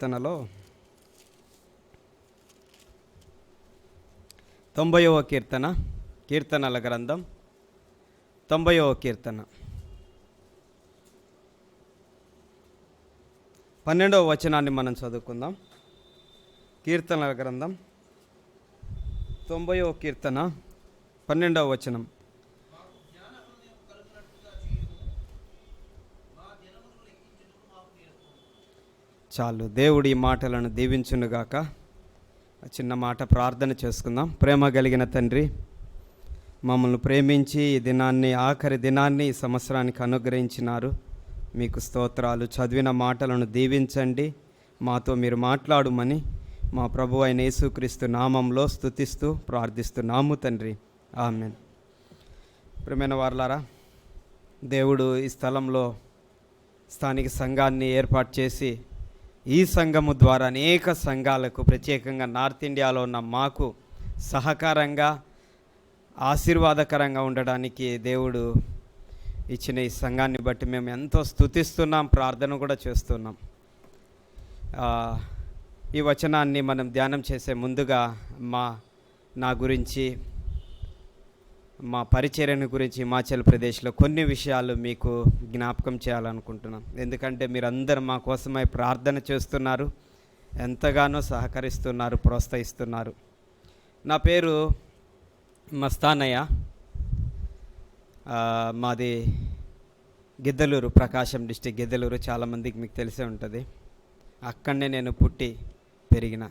కీర్తనలో 90వ కీర్తన, కీర్తనల గ్రంథం 90వ కీర్తన 12వ వచనాన్ని మనం చదువుకుందాం. కీర్తనల గ్రంథం 90వ కీర్తన 12వ వచనం. చాలు, దేవుడి ఈ మాటలను దీవించునుగాక. చిన్న మాట ప్రార్థన చేసుకుందాం. ప్రేమ కలిగిన తండ్రి, మమ్మల్ని ప్రేమించి ఈ దినాన్ని, ఆఖరి దినాన్ని ఈ సంవత్సరానికి అనుగ్రహించినారు. మీకు స్తోత్రాలు. చదివిన మాటలను దీవించండి, మాతో మీరు మాట్లాడుమని మా ప్రభు అయిన యేసుక్రీస్తు నామంలో స్తుతిస్తూ ప్రార్థిస్తున్నాము తండ్రి, ఆమేన్. ప్రియమైన వారలారా, దేవుడు ఈ స్థలంలో స్థానిక సంఘాన్ని ఏర్పాటు చేసి ఈ సంఘము ద్వారా అనేక సంఘాలకు, ప్రత్యేకంగా నార్త్ ఇండియాలో ఉన్న మాకు సహకారంగా, ఆశీర్వాదకరంగా ఉండడానికి దేవుడు ఇచ్చిన ఈ సంఘాన్ని బట్టి మేము ఎంతో స్తుతిస్తున్నాం, ప్రార్థన కూడా చేస్తున్నాం. ఈ వచనాన్ని మనం ధ్యానం చేసే ముందుగా నా గురించి, మా పరిచర్యను గురించి హిమాచల్ ప్రదేశ్లో కొన్ని విషయాలు మీకు జ్ఞాపకం చేయాలనుకుంటున్నాం. ఎందుకంటే మీరందరూ మా కోసమై ప్రార్థన చేస్తున్నారు, ఎంతగానో సహకరిస్తున్నారు, ప్రోత్సహిస్తున్నారు. నా పేరు మస్తానయ్య. మాది గిద్దలూరు, ప్రకాశం డిస్టిక్ గిద్దలూరు. చాలామందికి మీకు తెలిసే ఉంటుంది. అక్కడనే నేను పుట్టి పెరిగిన.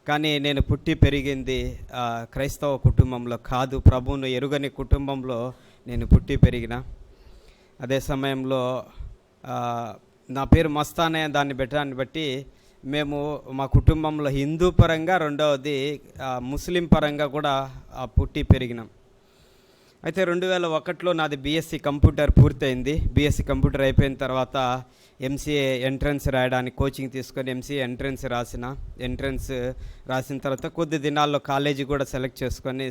కానీ నేను పుట్టి పెరిగింది క్రైస్తవ కుటుంబంలో కాదు, ప్రభువును ఎరుగని కుటుంబంలో నేను పుట్టి పెరిగిన. అదే సమయంలో నా పేరు మస్తానయ్య, దాన్ని పెట్టడాన్ని బట్టి మేము మా కుటుంబంలో హిందూ పరంగా, రెండవది ముస్లిం పరంగా కూడా పుట్టి పెరిగినాం. అయితే 2001లో నాది బీఎస్సీ కంప్యూటర్ పూర్తయింది. బీఎస్సీ కంప్యూటర్ అయిపోయిన తర్వాత ఎంసీఏ ఎంట్రన్స్ రాయడానికి కోచింగ్ తీసుకొని ఎంసీఏ ఎంట్రన్స్ రాసిన తర్వాత కొద్ది దినాల్లో కాలేజీ కూడా సెలెక్ట్ చేసుకొని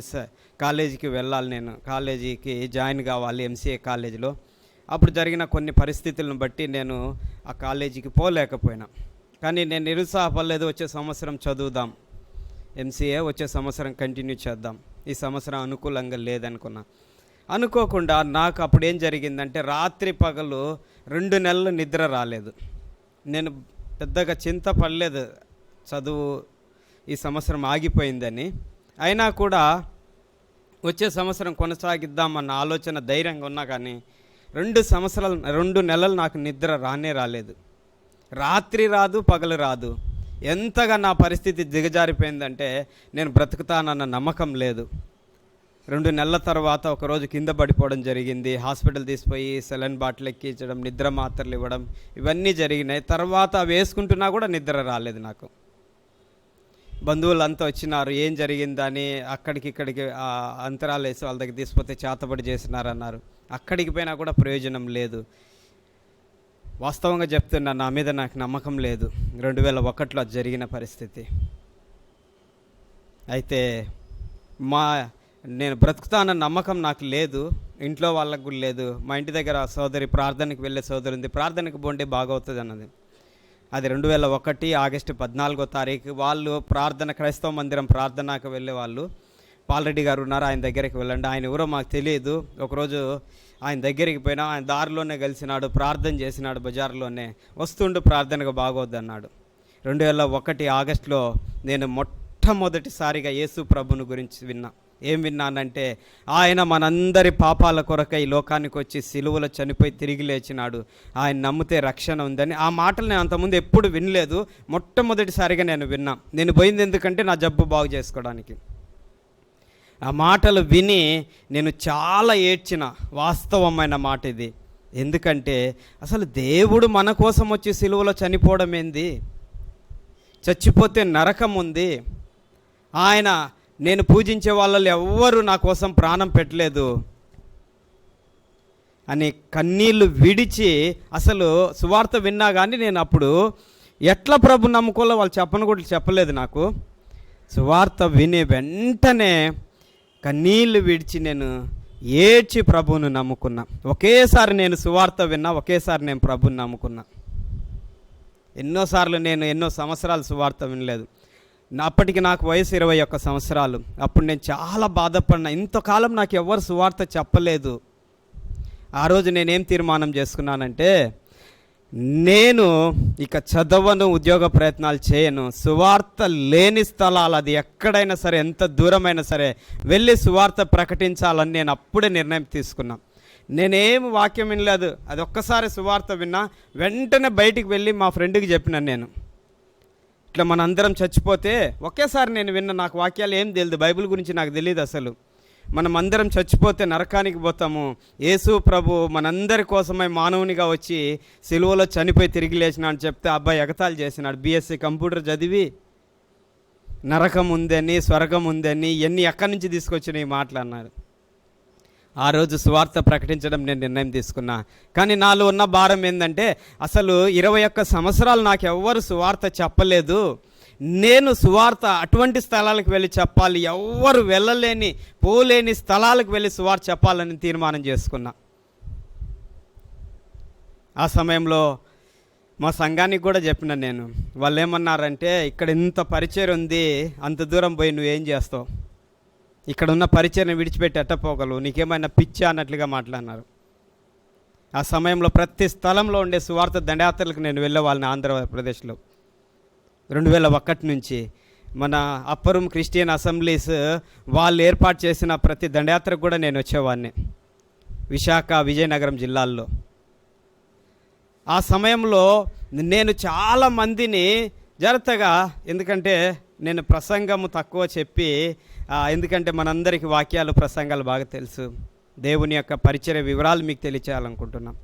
కాలేజీకి వెళ్ళాలి. నేను కాలేజీకి జాయిన్ కావాలి ఎంసీఏ కాలేజీలో. అప్పుడు జరిగిన కొన్ని పరిస్థితులను బట్టి నేను ఆ కాలేజీకి పోలేకపోయినా. కానీ నేను నిరుత్సాహపడలేదు. వచ్చే సంవత్సరం చదువుదాం, ఎంసీఏ వచ్చే సంవత్సరం కంటిన్యూ చేద్దాం, ఈ సంవత్సరం అనుకూలంగా లేదనుకున్నా. అనుకోకుండా నాకు అప్పుడు ఏం జరిగిందంటే, రాత్రి పగలు 2 నెలలు నిద్ర రాలేదు. నేను పెద్దగా చింతపడలేదు చదువు ఈ సంవత్సరం ఆగిపోయిందని. అయినా కూడా వచ్చే సంవత్సరం కొనసాగిద్దామన్న ఆలోచన ధైర్యంగా ఉన్నా. కానీ 2 నెలలు నాకు నిద్ర రాలేదు. రాత్రి రాదు, పగలు రాదు. ఎంతగా నా పరిస్థితి దిగజారిపోయిందంటే నేను బ్రతుకుతానన్న నమ్మకం లేదు. 2 నెలల తర్వాత ఒకరోజు కింద పడిపోవడం జరిగింది. హాస్పిటల్ తీసిపోయి సెలైన్ బాటిల్ ఎక్కించడం, నిద్ర మాత్రలు ఇవ్వడం, ఇవన్నీ జరిగినాయి. తర్వాత వేసుకుంటున్నా కూడా నిద్ర రాలేదు నాకు. బంధువులంతా వచ్చినారు, ఏం జరిగిందని. ఇక్కడికి అంతరాలు వేసి వాళ్ళ దగ్గర తీసిపోతే చేతబడి చేసినారన్నారు. అక్కడికి పోయినా కూడా ప్రయోజనం లేదు. వాస్తవంగా చెప్తున్నా, నా మీద నాకు నమ్మకం లేదు. 2001లో జరిగిన పరిస్థితి. అయితే నేను బ్రతుకుతానన్న నమ్మకం నాకు లేదు, ఇంట్లో వాళ్ళకు కూడా లేదు. మా ఇంటి దగ్గర సోదరి, ప్రార్థనకు వెళ్ళే సోదరి ఉంది, ప్రార్థనకు పోండి బాగవుతుంది అన్నది. అది 2001 ఆగస్టు 14వ తారీఖు. వాళ్ళు క్రైస్తవ మందిరం ప్రార్థనకు వెళ్ళే వాళ్ళు, పాలరెడ్డి గారు ఉన్నారు, ఆయన దగ్గరికి వెళ్ళండి. ఆయన ఎవరో మాకు తెలియదు. ఒకరోజు ఆయన దగ్గరికి పోయినా, ఆయన దారిలోనే కలిసినాడు, ప్రార్థన చేసినాడు, బజార్లోనే. వస్తుండు, ప్రార్థనకు బాగోద్దు అన్నాడు. 2001 ఆగస్టులో నేను మొట్టమొదటిసారిగా యేసు ప్రభుని గురించి విన్నా. ఏం విన్నానంటే, ఆయన మనందరి పాపాల కొరకై ఈ లోకానికి వచ్చి సిలువలో చనిపోయి తిరిగి లేచినాడు, ఆయన నమ్మితే రక్షణ ఉందని. ఆ మాటలు నేను అంతకుముందు ఎప్పుడు వినలేదు. మొట్టమొదటిసారిగా నేను విన్నా. నేను పోయింది ఎందుకంటే నా జబ్బు బాగు చేసుకోవడానికి. ఆ మాటలు విని నేను చాలా ఏడ్చిన. వాస్తవమైన మాట ఇది. ఎందుకంటే అసలు దేవుడు మన కోసం వచ్చి సిలువలో చనిపోవడం ఏంది? చచ్చిపోతే నరకం ఉంది. నేను పూజించే వాళ్ళలో ఎవ్వరూ నా కోసం ప్రాణం పెట్టలేదు అని కన్నీళ్ళు విడిచి, అసలు సువార్త విన్నా కానీ నేను అప్పుడు ఎట్లా ప్రభు నమ్ముకోవాలో వాళ్ళు కూడా చెప్పలేదు నాకు. సువార్త విని వెంటనే కన్నీళ్ళు విడిచి నేను ఏడ్చి ప్రభువును నమ్ముకున్నా. ఒకేసారి నేను సువార్త విన్నా, ఒకేసారి నేను ప్రభువుని నమ్ముకున్నా. ఎన్నోసార్లు నేను ఎన్నో సంవత్సరాలు సువార్త వినలేదు. అప్పటికి నాకు వయసు 21 సంవత్సరాలు. అప్పుడు నేను చాలా బాధపడినా, ఇంతకాలం నాకు ఎవరు సువార్త చెప్పలేదు. ఆ రోజు నేనేం తీర్మానం చేసుకున్నానంటే, నేను ఇక చదవను, ఉద్యోగ ప్రయత్నాలు చేయను, సువార్త లేని స్థలాలు అది ఎక్కడైనా సరే, ఎంత దూరమైనా సరే వెళ్ళి సువార్త ప్రకటించాలని నేను అప్పుడే నిర్ణయం తీసుకున్నా. నేనేం వాక్యం వినలేదు. అది ఒక్కసారి సువార్త విన్నా, వెంటనే బయటికి వెళ్ళి మా ఫ్రెండ్కి చెప్పినాను, నేను ఇట్లా మనందరం చచ్చిపోతే, ఒకేసారి నేను విన్న, నాకు వాక్యాలు ఏం తెలియదు, బైబిల్ గురించి నాకు తెలియదు అసలు, మనం అందరం చచ్చిపోతే నరకానికి పోతాము, యేసు ప్రభు మనందరి కోసమై మానవునిగా వచ్చి సిలువలో చనిపోయి తిరిగి లేచిన అని చెప్తే అబ్బాయి ఎగతాళి చేసినాడు. బీఎస్సీ కంప్యూటర్ చదివి నరకం ఉందని, స్వర్గం ఉందని, ఎన్ని ఎక్కడి నుంచి తీసుకొచ్చిన ఈ మాటలు అన్నారు. ఆ రోజు సువార్త ప్రకటించడం నేను నిర్ణయం తీసుకున్నా. కానీ నాలో ఉన్న భారం ఏంటంటే, అసలు 21 సంవత్సరాలు నాకు ఎవ్వరు సువార్త చెప్పలేదు, నేను సువార్త అటువంటి స్థలాలకు వెళ్ళి చెప్పాలి, ఎవ్వరు వెళ్ళలేని పోలేని స్థలాలకు వెళ్ళి సువార్త చెప్పాలని తీర్మానం చేసుకున్నా. ఆ సమయంలో మా సంఘానికి కూడా చెప్పిన నేను. వాళ్ళు ఏమన్నారంటే, ఇక్కడ ఇంత పరిచయం ఉంది, అంత దూరం పోయి నువ్వేం చేస్తావు, ఇక్కడ ఉన్న పరిచయం విడిచిపెట్టి ఎట్టపోగలవు, నీకేమైనా పిచ్చా అన్నట్లుగా మాట్లాడినారు. ఆ సమయంలో ప్రతి స్థలంలో ఉండే సువార్త దండయాత్రలకు నేను వెళ్ళేవాళ్ళని. ఆంధ్రప్రదేశ్లో 2001 నుంచి మన అప్పర్ రూమ్ క్రిస్టియన్ అసెంబ్లీస్ వాళ్ళు ఏర్పాటు చేసిన ప్రతి దండయాత్రకు కూడా నేను వచ్చేవాడిని, విశాఖ, విజయనగరం జిల్లాల్లో. ఆ సమయంలో నేను చాలామందిని జాగ్రత్తగా, ఎందుకంటే నేను ప్రసంగము తక్కువ చెప్పి, ఎందుకంటే మనందరికీ వాక్యాలు, ప్రసంగాలు బాగా తెలుసు, దేవుని యొక్క పరిచర్య వివరాలు మీకు తెలియచేయాలనుకుంటున్నాం.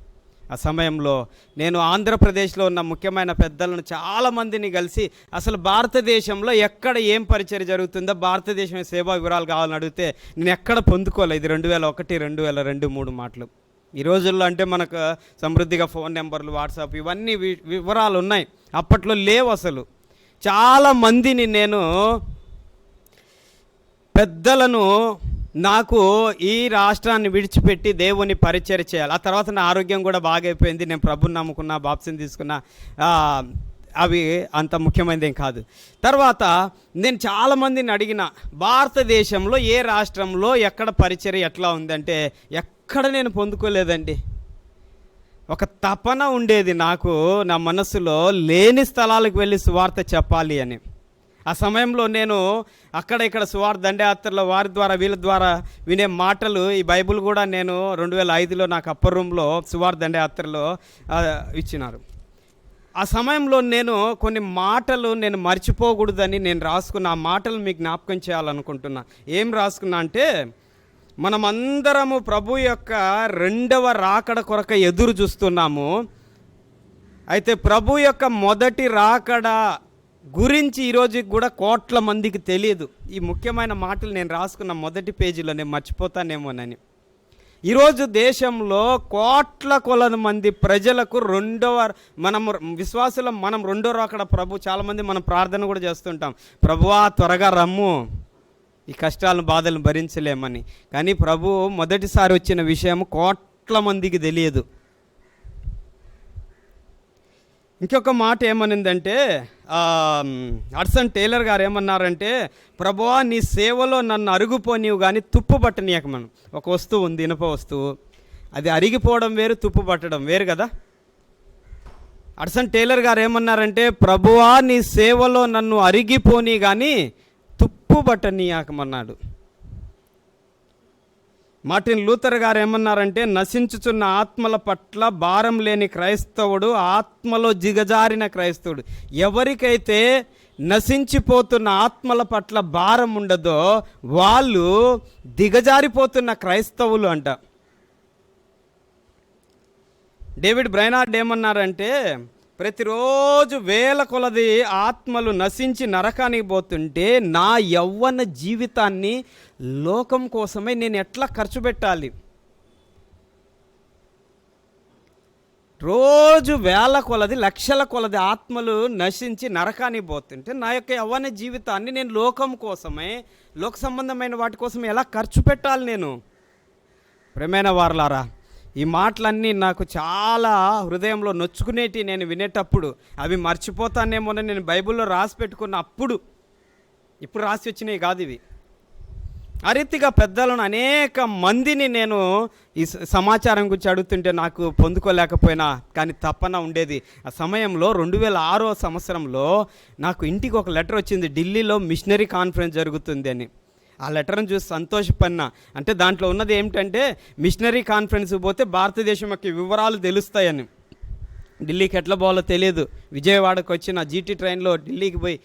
ఆ సమయంలో నేను ఆంధ్రప్రదేశ్లో ఉన్న ముఖ్యమైన పెద్దలను చాలామందిని కలిసి, అసలు భారతదేశంలో ఎక్కడ ఏం పరిచర్య జరుగుతుందో, భారతదేశం సేవా వివరాలు కావాలని అడిగితే నేను ఎక్కడ పొందుకోలేదు. ఇది 2001, 2002, 2003 మాటలు. ఈ రోజుల్లో అంటే మనకు సమృద్ధిగా ఫోన్ నెంబర్లు, వాట్సాప్, ఇవన్నీ వివరాలు ఉన్నాయి. అప్పట్లో లేవు అసలు. చాలామందిని నేను పెద్దలను, నాకు ఈ రాష్ట్రాన్ని విడిచిపెట్టి దేవుని పరిచర్య చేయాలి. ఆ తర్వాత నా ఆరోగ్యం కూడా బాగైపోయింది, నేను ప్రభుని నమ్ముకున్నా, బాప్తిసం తీసుకున్నా, అవి అంత ముఖ్యమైనది ఏం కాదు. తర్వాత నేను చాలామందిని అడిగిన, భారతదేశంలో ఏ రాష్ట్రంలో ఎక్కడ పరిచర్య ఎట్లా ఉందంటే ఎక్కడ నేను పొందుకోలేదండి. ఒక తపన ఉండేది నాకు, నా మనసులో, లేని స్థలాలకు వెళ్ళి సువార్త చెప్పాలి అని. ఆ సమయంలో నేను అక్కడ ఇక్కడ సువార్త దండయాత్రలో వారి ద్వారా వీళ్ళ ద్వారా వినే మాటలు, ఈ బైబిల్ కూడా నేను 2005లో నాకు అప్పర్ రూమ్లో సువార్త దండయాత్రలో ఇచ్చినారు. ఆ సమయంలో నేను కొన్ని మాటలు నేను మర్చిపోకూడదని నేను రాసుకున్న ఆ మాటలు మీకు జ్ఞాపకం చేయాలనుకుంటున్నా. ఏం రాసుకున్నా అంటే, మనమందరము ప్రభు యొక్క 2వ రాకడ కొరక ఎదురు చూస్తున్నాము. అయితే ప్రభు యొక్క మొదటి రాకడ గురించి ఈరోజుకి కూడా కోట్ల మందికి తెలియదు. ఈ ముఖ్యమైన మాటలు నేను రాసుకున్న మొదటి పేజీలో, నేను మర్చిపోతానేమోనని. ఈరోజు దేశంలో కోట్ల కొలది మంది ప్రజలకు మనము విశ్వాసులం, మనం 2వ రాకడ ప్రభు, చాలామంది మనం ప్రార్థన కూడా చేస్తుంటాం, ప్రభువా త్వరగా రమ్ము, ఈ కష్టాలను బాధలను భరించలేమని. కానీ ప్రభు మొదటిసారి వచ్చిన విషయం కోట్ల మందికి తెలియదు. ఇంకొక మాట ఏమనిందంటే, హడ్సన్ టేలర్ గారు ఏమన్నారంటే, ప్రభువా నీ సేవలో నన్ను అరుగుపోనివు కానీ తుప్పు పట్టనీయకమను. ఒక వస్తువు ఉంది, ఇనుప వస్తువు, అది అరిగిపోవడం వేరు, తుప్పు పట్టడం వేరు కదా. హడ్సన్ టేలర్ గారు ఏమన్నారంటే, ప్రభువా నీ సేవలో నన్ను అరిగిపోని కానీ తుప్పు పట్టనీయకమన్నాడు. మార్టిన్ లూథర్ గారు ఏమన్నారంటే, నశించుచున్న ఆత్మల పట్ల భారం లేని క్రైస్తవుడు ఆత్మలో జిగజారిన క్రైస్తవుడు. ఎవరికైతే నశించిపోతున్న ఆత్మల పట్ల భారం ఉండదో వాళ్ళు దిగజారిపోతున్న క్రైస్తవులు అంట. డేవిడ్ బ్రైనార్డ్ ఏమన్నారంటే, ప్రతిరోజు వేల కొలది ఆత్మలు నశించి నరకానికి పోతుంటే నా యవ్వన జీవితాన్ని లోకం కోసమే నేను ఎట్లా ఖర్చు పెట్టాలి? రోజు వేల కొలది, లక్షల కొలది ఆత్మలు నశించి నరకానికి పోతుంటే నా యొక్క యవ్వన జీవితాన్ని నేను లోకం కోసమే, లోక సంబంధమైన వాటి కోసం ఎలా ఖర్చు పెట్టాలి నేను? ప్రియమైన వారలారా, ఈ మాటలన్నీ నాకు చాలా హృదయంలో నొచ్చుకునేటి నేను వినేటప్పుడు అవి మర్చిపోతానేమోనని నేను బైబిల్లో రాసి పెట్టుకున్న ఇప్పుడు రాసి వచ్చినవి కాదు ఇవి. ఆ రీతిగా పెద్దలను అనేక మందిని నేను ఈ సమాచారం గురించి అడుగుతుంటే నాకు పొందుకోలేకపోయినా, కానీ తప్పన ఉండేది. ఆ సమయంలో 2006 సంవత్సరంలో నాకు ఇంటికి ఒక లెటర్ వచ్చింది, ఢిల్లీలో మిషనరీ కాన్ఫరెన్స్ జరుగుతుంది అని. ఆ లెటర్ని చూసి సంతోషపడినా. అంటే దాంట్లో ఉన్నది ఏమిటంటే మిషనరీ కాన్ఫరెన్స్కి పోతే భారతదేశం యొక్క వివరాలు తెలుస్తాయని. ఢిల్లీకి ఎట్లా పోవాలో తెలియదు. విజయవాడకు వచ్చిన జీటీ ట్రైన్లో ఢిల్లీకి పోయి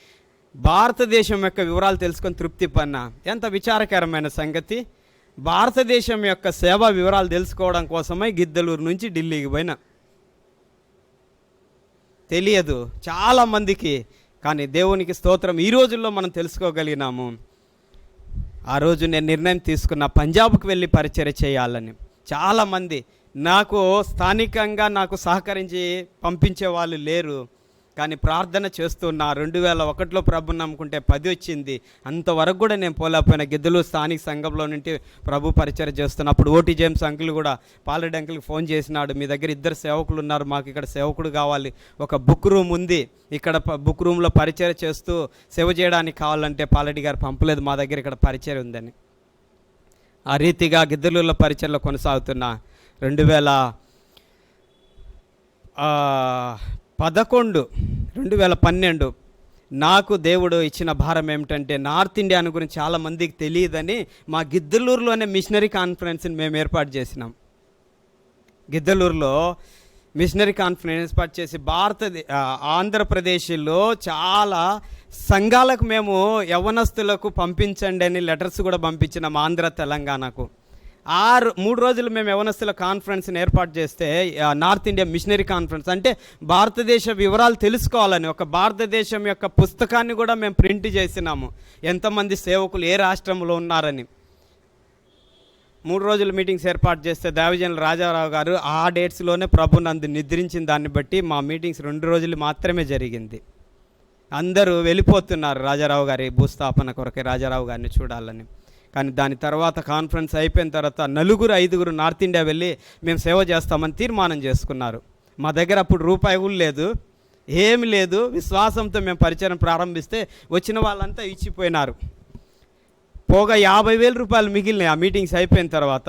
భారతదేశం యొక్క వివరాలు తెలుసుకొని తృప్తి పడినా. ఎంత విచారకరమైన సంగతి! భారతదేశం యొక్క సేవా వివరాలు తెలుసుకోవడం కోసమై గిద్దలూరు నుంచి ఢిల్లీకి పోయినా. తెలియదు చాలామందికి, కానీ దేవునికి స్తోత్రం, ఈ రోజుల్లో మనం తెలుసుకోగలిగినాము. ఆ రోజు నేను నిర్ణయం తీసుకున్న పంజాబ్కి వెళ్ళి పరిచర్య చేయాలని. చాలామంది నాకు స్థానికంగా నాకు సహకరించి పంపించే వాళ్ళు లేరు, కానీ ప్రార్థన చేస్తున్నా. 2001లో ప్రభుని నమ్ముకుంటే 10 వచ్చింది. అంతవరకు కూడా నేను పోలేకపోయినా. గిద్దలూరు స్థానిక సంఘంలో నుండి ప్రభు పరిచర్య చేస్తున్నప్పుడు ఓటీ జేమ్స్ అంకుల్ కూడా పాలరెడ్డి అంకుల్కి ఫోన్ చేసినాడు, మీ దగ్గర 2 సేవకులు ఉన్నారు, మాకు ఇక్కడ సేవకుడు కావాలి, ఒక బుక్ రూమ్ ఉంది, ఇక్కడ బుక్ రూమ్లో పరిచర్య చేస్తూ సేవ చేయడానికి కావాలంటే పాలరెడ్డి గారు పంపలేదు, మా దగ్గర ఇక్కడ పరిచర్య ఉందని. ఆ రీతిగా గిద్దలూరులో పరిచర్యలో కొనసాగుతున్నా. 2012 నాకు దేవుడు ఇచ్చిన భారం ఏమిటంటే, నార్త్ ఇండియాను గురించి చాలామందికి తెలియదని మా గిద్దలూరులోనే మిషనరీ కాన్ఫరెన్స్ని మేము ఏర్పాటు చేసినాం. గిద్దలూరులో మిషనరీ కాన్ఫరెన్స్ ఏర్పాటు చేసి ఆంధ్రప్రదేశ్లో చాలా సంఘాలకు మేము యవ్వనస్తులకు పంపించండి అని లెటర్స్ కూడా పంపించినాం, ఆంధ్ర తెలంగాణకు. 3 రోజులు మేము యవనస్తుల కాన్ఫరెన్స్ని ఏర్పాటు చేస్తే, నార్త్ ఇండియా మిషనరీ కాన్ఫరెన్స్ అంటే భారతదేశ వివరాలు తెలుసుకోవాలని ఒక భారతదేశం యొక్క పుస్తకాన్ని కూడా మేము ప్రింట్ చేసినాము, ఎంతమంది సేవకులు ఏ రాష్ట్రంలో ఉన్నారని. 3 రోజుల మీటింగ్స్ ఏర్పాటు చేస్తే దైవజనులు రాజారావు గారు ఆ డేట్స్లోనే ప్రభు నందు నిద్రించిన దాన్ని బట్టి మా మీటింగ్స్ 2 రోజులు మాత్రమే జరిగింది. అందరూ వెళ్ళిపోతున్నారు రాజారావు గారి భూస్థాపన కొరకే రాజారావు గారిని చూడాలని. కానీ దాని తర్వాత కాన్ఫరెన్స్ అయిపోయిన తర్వాత 4-5 నార్త్ ఇండియా వెళ్ళి మేము సేవ చేస్తామని తీర్మానం చేసుకున్నారు. మా దగ్గర అప్పుడు రూపాయి కూడా లేదు, ఏమి లేదు. విశ్వాసంతో మేము పరిచయం ప్రారంభిస్తే వచ్చిన వాళ్ళంతా ఇచ్చిపోయినారు. పోగా 50,000 రూపాయలు మిగిలినాయి ఆ మీటింగ్స్ అయిపోయిన తర్వాత.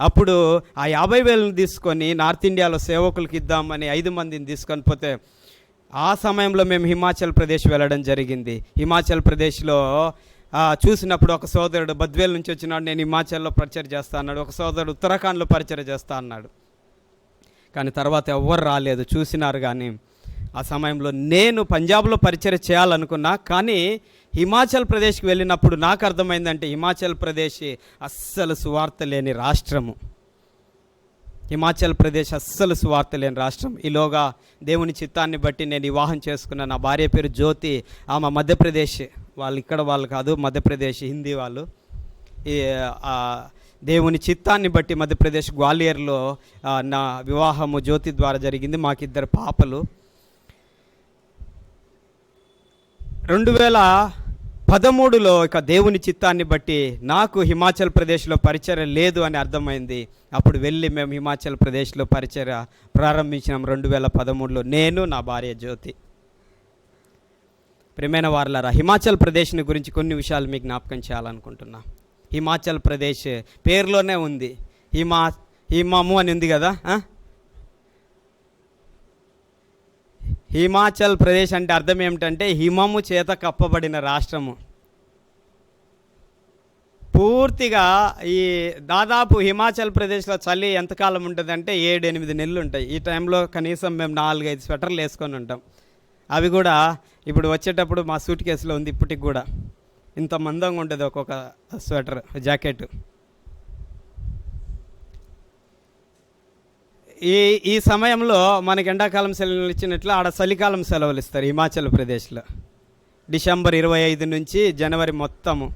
అప్పుడు ఆ 50,000 తీసుకొని నార్త్ ఇండియాలో సేవకులకి ఇద్దామని 5 మందిని తీసుకొని పోతే, ఆ సమయంలో మేము హిమాచల్ ప్రదేశ్ వెళ్ళడం జరిగింది. హిమాచల్ ప్రదేశ్లో చూసినప్పుడు ఒక సోదరుడు బద్వేల్ నుంచి వచ్చినాడు, నేను హిమాచల్లో పరిచర్య చేస్తా అన్నాడు. ఒక సోదరుడు ఉత్తరాఖండ్లో పరిచర్య చేస్తా అన్నాడు. కానీ తర్వాత ఎవ్వరు రాలేదు, చూసినారు. కానీ ఆ సమయంలో నేను పంజాబ్లో పరిచర్య చేయాలనుకున్నా, కానీ హిమాచల్ ప్రదేశ్కి వెళ్ళినప్పుడు నాకు అర్థమైందంటే హిమాచల్ ప్రదేశ్ అస్సలు సువార్త లేని రాష్ట్రము. హిమాచల్ ప్రదేశ్ అస్సలు సువార్త లేని రాష్ట్రం. ఈలోగా దేవుని చిత్తాన్ని బట్టి నేను వివాహం చేసుకున్న నా భార్య పేరు జ్యోతి. ఆమె మధ్యప్రదేశ్ వాళ్ళు, ఇక్కడ వాళ్ళు కాదు, మధ్యప్రదేశ్ హిందీ వాళ్ళు. దేవుని చిత్తాన్ని బట్టి మధ్యప్రదేశ్ గ్వాలియర్లో నా వివాహము జ్యోతి ద్వారా జరిగింది. మాకు 2 పాపలు. 2013లో ఇక దేవుని చిత్తాన్ని బట్టి నాకు హిమాచల్ ప్రదేశ్లో పరిచర్య లేదు అని అర్థమైంది. అప్పుడు వెళ్ళి మేము హిమాచల్ ప్రదేశ్లో పరిచర్య ప్రారంభించినాం 2013లో, నేను నా భార్య జ్యోతి. ప్రియమైన వారలారా, హిమాచల్ ప్రదేశ్ని గురించి కొన్ని విషయాలు మీకు జ్ఞాపకం చేయాలనుకుంటున్నా. హిమాచల్ ప్రదేశ్ పేరులోనే ఉంది, హిమము అని ఉంది కదా. హిమాచల్ ప్రదేశ్ అంటే అర్థం ఏమిటంటే హిమము చేత కప్పబడిన రాష్ట్రము. పూర్తిగా ఈ దాదాపు హిమాచల్ ప్రదేశ్లో చలి ఎంతకాలం ఉంటుందంటే 7-8 నెలలు ఉంటాయి. ఈ టైంలో కనీసం మేము 4-5 స్వెటర్లు వేసుకొని ఉంటాం. అవి కూడా ఇప్పుడు వచ్చేటప్పుడు మా సూట్ కేసులో ఉంది ఇప్పటికి కూడా. ఇంత మందంగా ఉంటుంది ఒక్కొక్క స్వెటర్, జాకెట్. ఈ సమయంలో మనకి ఎండాకాలం సెలవులు ఇచ్చినట్లు ఆడ చలికాలం సెలవులు ఇస్తారు హిమాచల్ ప్రదేశ్లో, డిసెంబర్ 25 నుంచి జనవరి మొత్తము.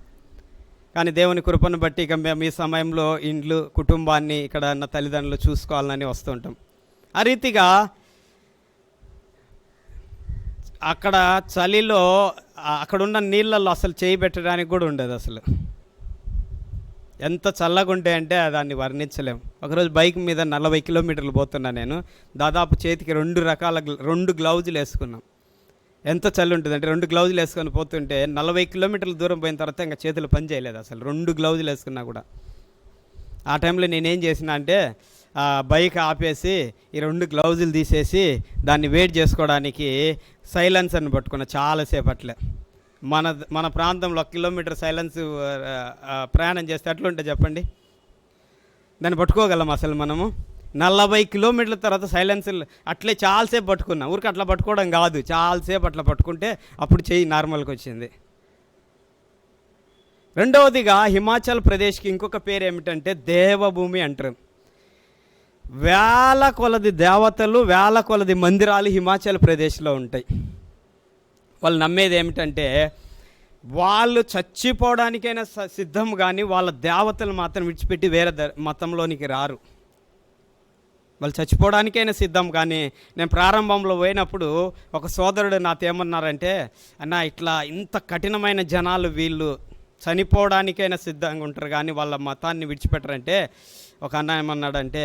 కానీ దేవుని కృపను బట్టి ఇక మేము ఈ సమయంలో ఇండ్లు, కుటుంబాన్ని, ఇక్కడ ఉన్న తల్లిదండ్రులు చూసుకోవాలని వస్తుంటాం. ఆ రీతిగా అక్కడ చలిలో అక్కడున్న నీళ్ళల్లో అసలు చేయి పెట్టడానికి కూడా ఉండదు. అసలు ఎంత చల్లగా ఉంటాయి అంటే దాన్ని వర్ణించలేము. ఒకరోజు బైక్ మీద 40 కిలోమీటర్లు పోతున్నా నేను. దాదాపు చేతికి 2 గ్లౌజులు వేసుకున్నాం. ఎంత చలి ఉంటుందంటే 2 గ్లౌజులు వేసుకొని పోతుంటే 40 కిలోమీటర్ల దూరం పోయిన తర్వాత ఇంకా చేతులు పని చేయలేదు అసలు, 2 గ్లౌజులు వేసుకున్నా కూడా. ఆ టైంలో నేనేం చేసిన అంటే బైక్ ఆపేసి ఈ 2 గ్లౌజులు తీసేసి దాన్ని వెయిట్ చేసుకోవడానికి సైలెన్సర్ని పట్టుకున్నా చాలాసేపట్లే. మన ప్రాంతంలో 1 కిలోమీటర్ సైలెన్స్ ప్రయాణం చేస్తే ఎట్లుంటే చెప్పండి, దాన్ని పట్టుకోగలం అసలు మనము? 40 కిలోమీటర్ల తర్వాత సైలెన్సర్ అట్లే చాలాసేపు పట్టుకున్నా. ఊరికి అట్లా పట్టుకోవడం కాదు, చాలాసేపు అట్లా పట్టుకుంటే అప్పుడు చెయ్యి నార్మల్కి వచ్చింది. రెండవదిగా హిమాచల్ ప్రదేశ్కి ఇంకొక పేరు ఏమిటంటే దేవభూమి అంటారు. వేల కొలది దేవతలు, వేల కొలది మందిరాలు హిమాచల్ ప్రదేశ్లో ఉంటాయి. వాళ్ళు నమ్మేది ఏమిటంటే వాళ్ళు చచ్చిపోవడానికైనా సిద్ధం, కానీ వాళ్ళ దేవతలు మాత్రం విడిచిపెట్టి వేరే మతంలోనికి రారు. వాళ్ళు చచ్చిపోవడానికైనా సిద్ధం. కానీ నేను ప్రారంభంలో పోయినప్పుడు ఒక సోదరుడు నాతో ఏమన్నారంటే, అన్న ఇట్లా ఇంత కఠినమైన జనాలు వీళ్ళు చనిపోవడానికైనా సిద్ధంగా ఉంటారు కానీ వాళ్ళ మతాన్ని విడిచిపెట్టరంటే, ఒక అన్న ఏమన్నాడంటే,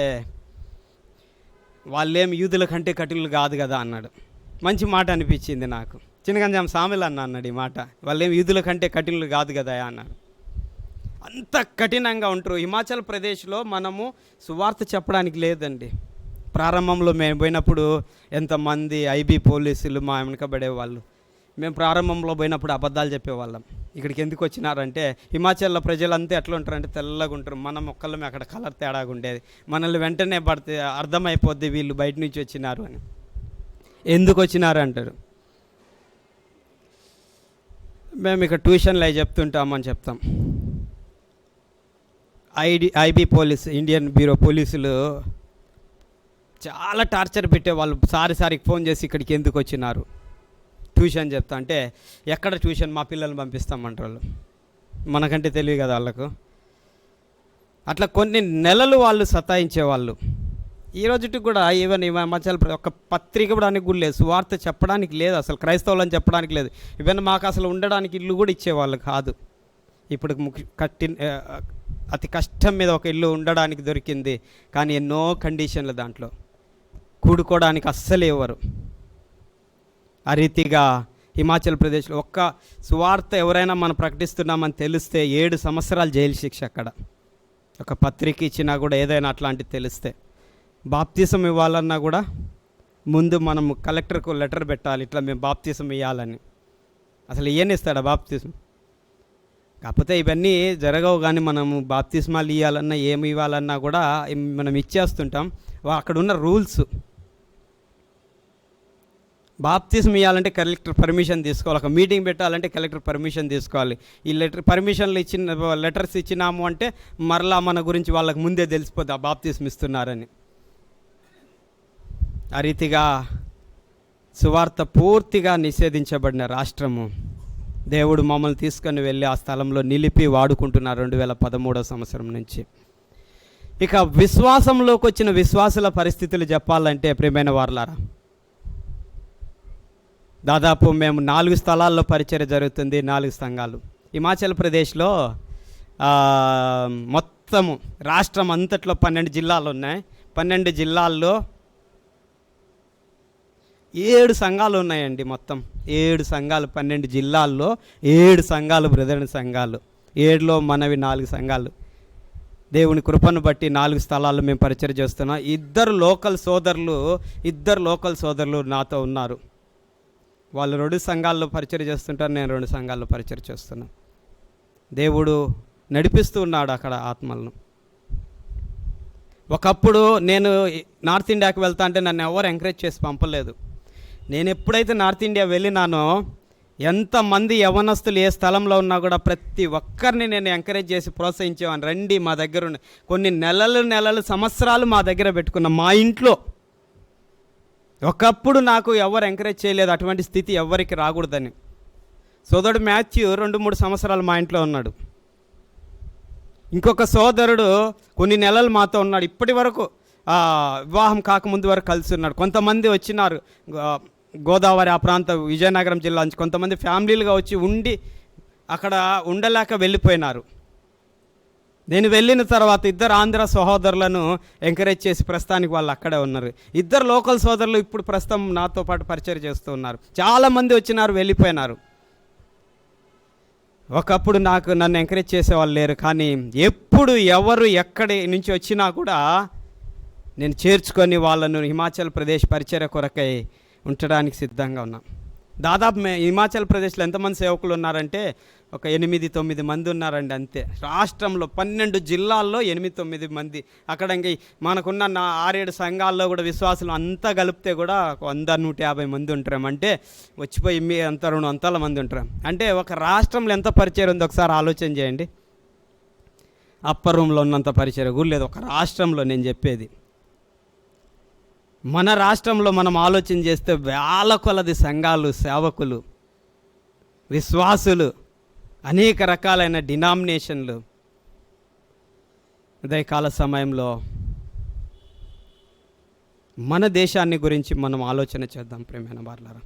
వాళ్ళేం యూదుల కంటే కఠినులు కాదు కదా అన్నాడు. మంచి మాట అనిపించింది నాకు. చిన్నగంజాం సామెలు అన్నాడు ఈ మాట. వాళ్ళేం యూదుల కంటే కఠినులు కాదు కదా అన్నాడు. అంత కఠినంగా ఉంటారు. హిమాచల్ ప్రదేశ్లో మనము సువార్త చెప్పడానికి లేదండి. ప్రారంభంలో మేము పోయినప్పుడు ఎంతమంది ఐబీ పోలీసులు మా వెనకబడేవాళ్ళు. మేము ప్రారంభంలో పోయినప్పుడు అబద్ధాలు చెప్పేవాళ్ళం. ఇక్కడికి ఎందుకు వచ్చినారంటే, హిమాచల్లో ప్రజలంతా ఎట్లా ఉంటారంటే తెల్లగా ఉంటారు. మనం ఒక్కళ్ళమే అక్కడ కలర్ తేడాగా ఉండేది. మనల్ని వెంటనే పడితే అర్థమైపోద్ది వీళ్ళు బయట నుంచి వచ్చినారు అని. ఎందుకు వచ్చినారు అంటారు. మేము ఇక్కడ ట్యూషన్లు అవి చెప్తుంటామని చెప్తాం. ఐబీ పోలీస్, ఇండియన్ బ్యూరో పోలీసులు చాలా టార్చర్ పెట్టేవాళ్ళు. సారికి ఫోన్ చేసి ఇక్కడికి ఎందుకు వచ్చినారు ట్యూషన్ చెప్తా అంటే, ఎక్కడ ట్యూషన్, మా పిల్లల్ని పంపిస్తామంటారు వాళ్ళు. మనకంటే తెలియదు కదా వాళ్ళకు. అట్లా కొన్ని నెలలు వాళ్ళు సతాయించేవాళ్ళు. ఈ రోజుకి కూడా ఈవెన్ హిమాచల్ ఒక పత్రిక కూడా కూడా లేదు, సువార్త చెప్పడానికి లేదు అసలు, క్రైస్తవులని చెప్పడానికి లేదు. ఈవెన్ మాకు అసలు ఉండడానికి ఇల్లు కూడా ఇచ్చేవాళ్ళు కాదు. ఇప్పుడు అతి కష్టం మీద ఒక ఇల్లు ఉండడానికి దొరికింది, కానీ ఎన్నో కండిషన్లు దాంట్లో. కూడుకోవడానికి అస్సలు ఇవ్వరు. ఆ రీతిగా హిమాచల్ ప్రదేశ్లో ఒక్క సువార్త ఎవరైనా మనం ప్రకటిస్తున్నామని తెలిస్తే 7 సంవత్సరాలు జైలు శిక్ష అక్కడ. ఒక పత్రిక ఇచ్చినా కూడా ఏదైనా అట్లాంటివి తెలిస్తే. బాప్తీసం ఇవ్వాలన్నా కూడా ముందు మనం కలెక్టర్కు లెటర్ పెట్టాలి, ఇట్లా మేము బాప్తీసం ఇవ్వాలని. అసలు ఇస్తాడా బాప్తీసం? కాకపోతే ఇవన్నీ జరగవు. కానీ మనము బాప్తిస్మాలు ఇవ్వాలన్నా ఏమి ఇవ్వాలన్నా కూడా మనం ఇచ్చేస్తుంటాం. అక్కడ ఉన్న రూల్స్, బాప్తిస్మ ఇవ్వాలంటే కలెక్టర్ పర్మిషన్ తీసుకోవాలి, ఒక మీటింగ్ పెట్టాలంటే కలెక్టర్ పర్మిషన్ తీసుకోవాలి. ఈ పర్మిషన్లు లెటర్స్ ఇచ్చినాము అంటే మరలా మన గురించి వాళ్ళకి ముందే తెలిసిపోద్ది ఆ బాప్తిస్మ ఇస్తున్నారని. ఆ రీతిగా సువార్త పూర్తిగా నిషేధించబడిన రాష్ట్రము. దేవుడు మమ్మల్ని తీసుకొని వెళ్ళి ఆ స్థలంలో నిలిపి వాడుకుంటున్నారు 2013 సంవత్సరం నుంచి. ఇక విశ్వాసంలోకి వచ్చిన విశ్వాసుల పరిస్థితులు చెప్పాలంటే, ప్రియమైన వారలారా, దాదాపు మేము 4 స్థలాల్లో పరిచర్య జరుగుతుంది, 4 సంఘాలు. హిమాచల్ ప్రదేశ్లో మొత్తము రాష్ట్రం అంతట్లో 12 జిల్లాలు ఉన్నాయి. 12 జిల్లాల్లో 7 సంఘాలు ఉన్నాయండి. మొత్తం 7 సంఘాలు, 12 జిల్లాల్లో 7 సంఘాలు, బ్రదర్ని సంఘాలు. 7లో మనవి 4 సంఘాలు. దేవుని కృపను బట్టి 4 స్థలాల్లో మేము పరిచయం చేస్తున్నాం. 2 లోకల్ సోదరులు నాతో ఉన్నారు. వాళ్ళు 2 సంఘాల్లో పరిచయం చేస్తుంటారు, నేను 2 సంఘాల్లో పరిచయం చేస్తున్నాను. దేవుడు నడిపిస్తూ ఉన్నాడు అక్కడ ఆత్మలను. ఒకప్పుడు నేను నార్త్ ఇండియాకి వెళ్తా అంటే నన్ను ఎవరు ఎంకరేజ్ చేసి పంపలేదు. నేను ఎప్పుడైతే నార్త్ ఇండియా వెళ్ళినానో, ఎంతమంది యవనస్తులు ఏ స్థలంలో ఉన్నా కూడా ప్రతి ఒక్కరిని నేను ఎంకరేజ్ చేసి ప్రోత్సహించేవాడిని. రండి మా దగ్గర కొన్ని నెలలు సంవత్సరాలు మా దగ్గర పెట్టుకున్నాం మా ఇంట్లో. ఒకప్పుడు నాకు ఎవరు ఎంకరేజ్ చేయలేదు, అటువంటి స్థితి ఎవరికి రాకూడదని. సోదరుడు మాథ్యూ 2-3 సంవత్సరాలు మా ఇంట్లో ఉన్నాడు. ఇంకొక సోదరుడు కొన్ని నెలలు మాతో ఉన్నాడు. ఇప్పటి వరకు వివాహం కాకముందు వరకు కలిసి ఉన్నాడు. కొంతమంది వచ్చినారు గోదావరి ఆ ప్రాంత విజయనగరం జిల్లా నుంచి, కొంతమంది ఫ్యామిలీలుగా వచ్చి ఉండి అక్కడ ఉండలేక వెళ్ళిపోయినారు. నేను వెళ్ళిన తర్వాత ఇద్దరు ఆంధ్ర సహోదరులను ఎంకరేజ్ చేసి ప్రస్తుతానికి వాళ్ళు అక్కడే ఉన్నారు. ఇద్దరు లోకల్ సోదరులు ఇప్పుడు ప్రస్తుతం నాతో పాటు పరిచయం చేస్తూ ఉన్నారు. చాలామంది వచ్చినారు, వెళ్ళిపోయినారు. ఒకప్పుడు నన్ను ఎంకరేజ్ చేసేవాళ్ళు లేరు, కానీ ఎప్పుడు ఎవరు ఎక్కడి నుంచి వచ్చినా కూడా నేను చేర్చుకొని వాళ్ళను హిమాచల్ ప్రదేశ్ పరిచర్య కొరకై ఉంచడానికి సిద్ధంగా ఉన్నాం. దాదాపు హిమాచల్ ప్రదేశ్లో ఎంతమంది సేవకులు ఉన్నారంటే ఒక 8-9 మంది ఉన్నారండి అంతే. రాష్ట్రంలో 12 జిల్లాల్లో 8-9 మంది. అక్కడ ఇంక మనకున్న 6-7 సంఘాల్లో కూడా విశ్వాసులు అంతా కలిపితే కూడా 100-150 మంది ఉంటారు. అంటే వచ్చిపోయి మీ అంత 200 మంది ఉంటారు. అంటే ఒక రాష్ట్రంలో ఎంత పరిచయం ఉందో ఒకసారి ఆలోచన చేయండి. అప్పర్ రూమ్లో ఉన్నంత పరిచయం కూడా లేదు ఒక రాష్ట్రంలో. నేను చెప్పేది మన రాష్ట్రంలో మనం ఆలోచన చేస్తే వేల కొలది సంఘాలు, సేవకులు, విశ్వాసులు, అనేక రకాలైన డినామినేషన్లు. ఉదయకాల సమయంలో మన దేశాన్ని గురించి మనం ఆలోచన చేద్దాం ప్రియమైన వారలారా.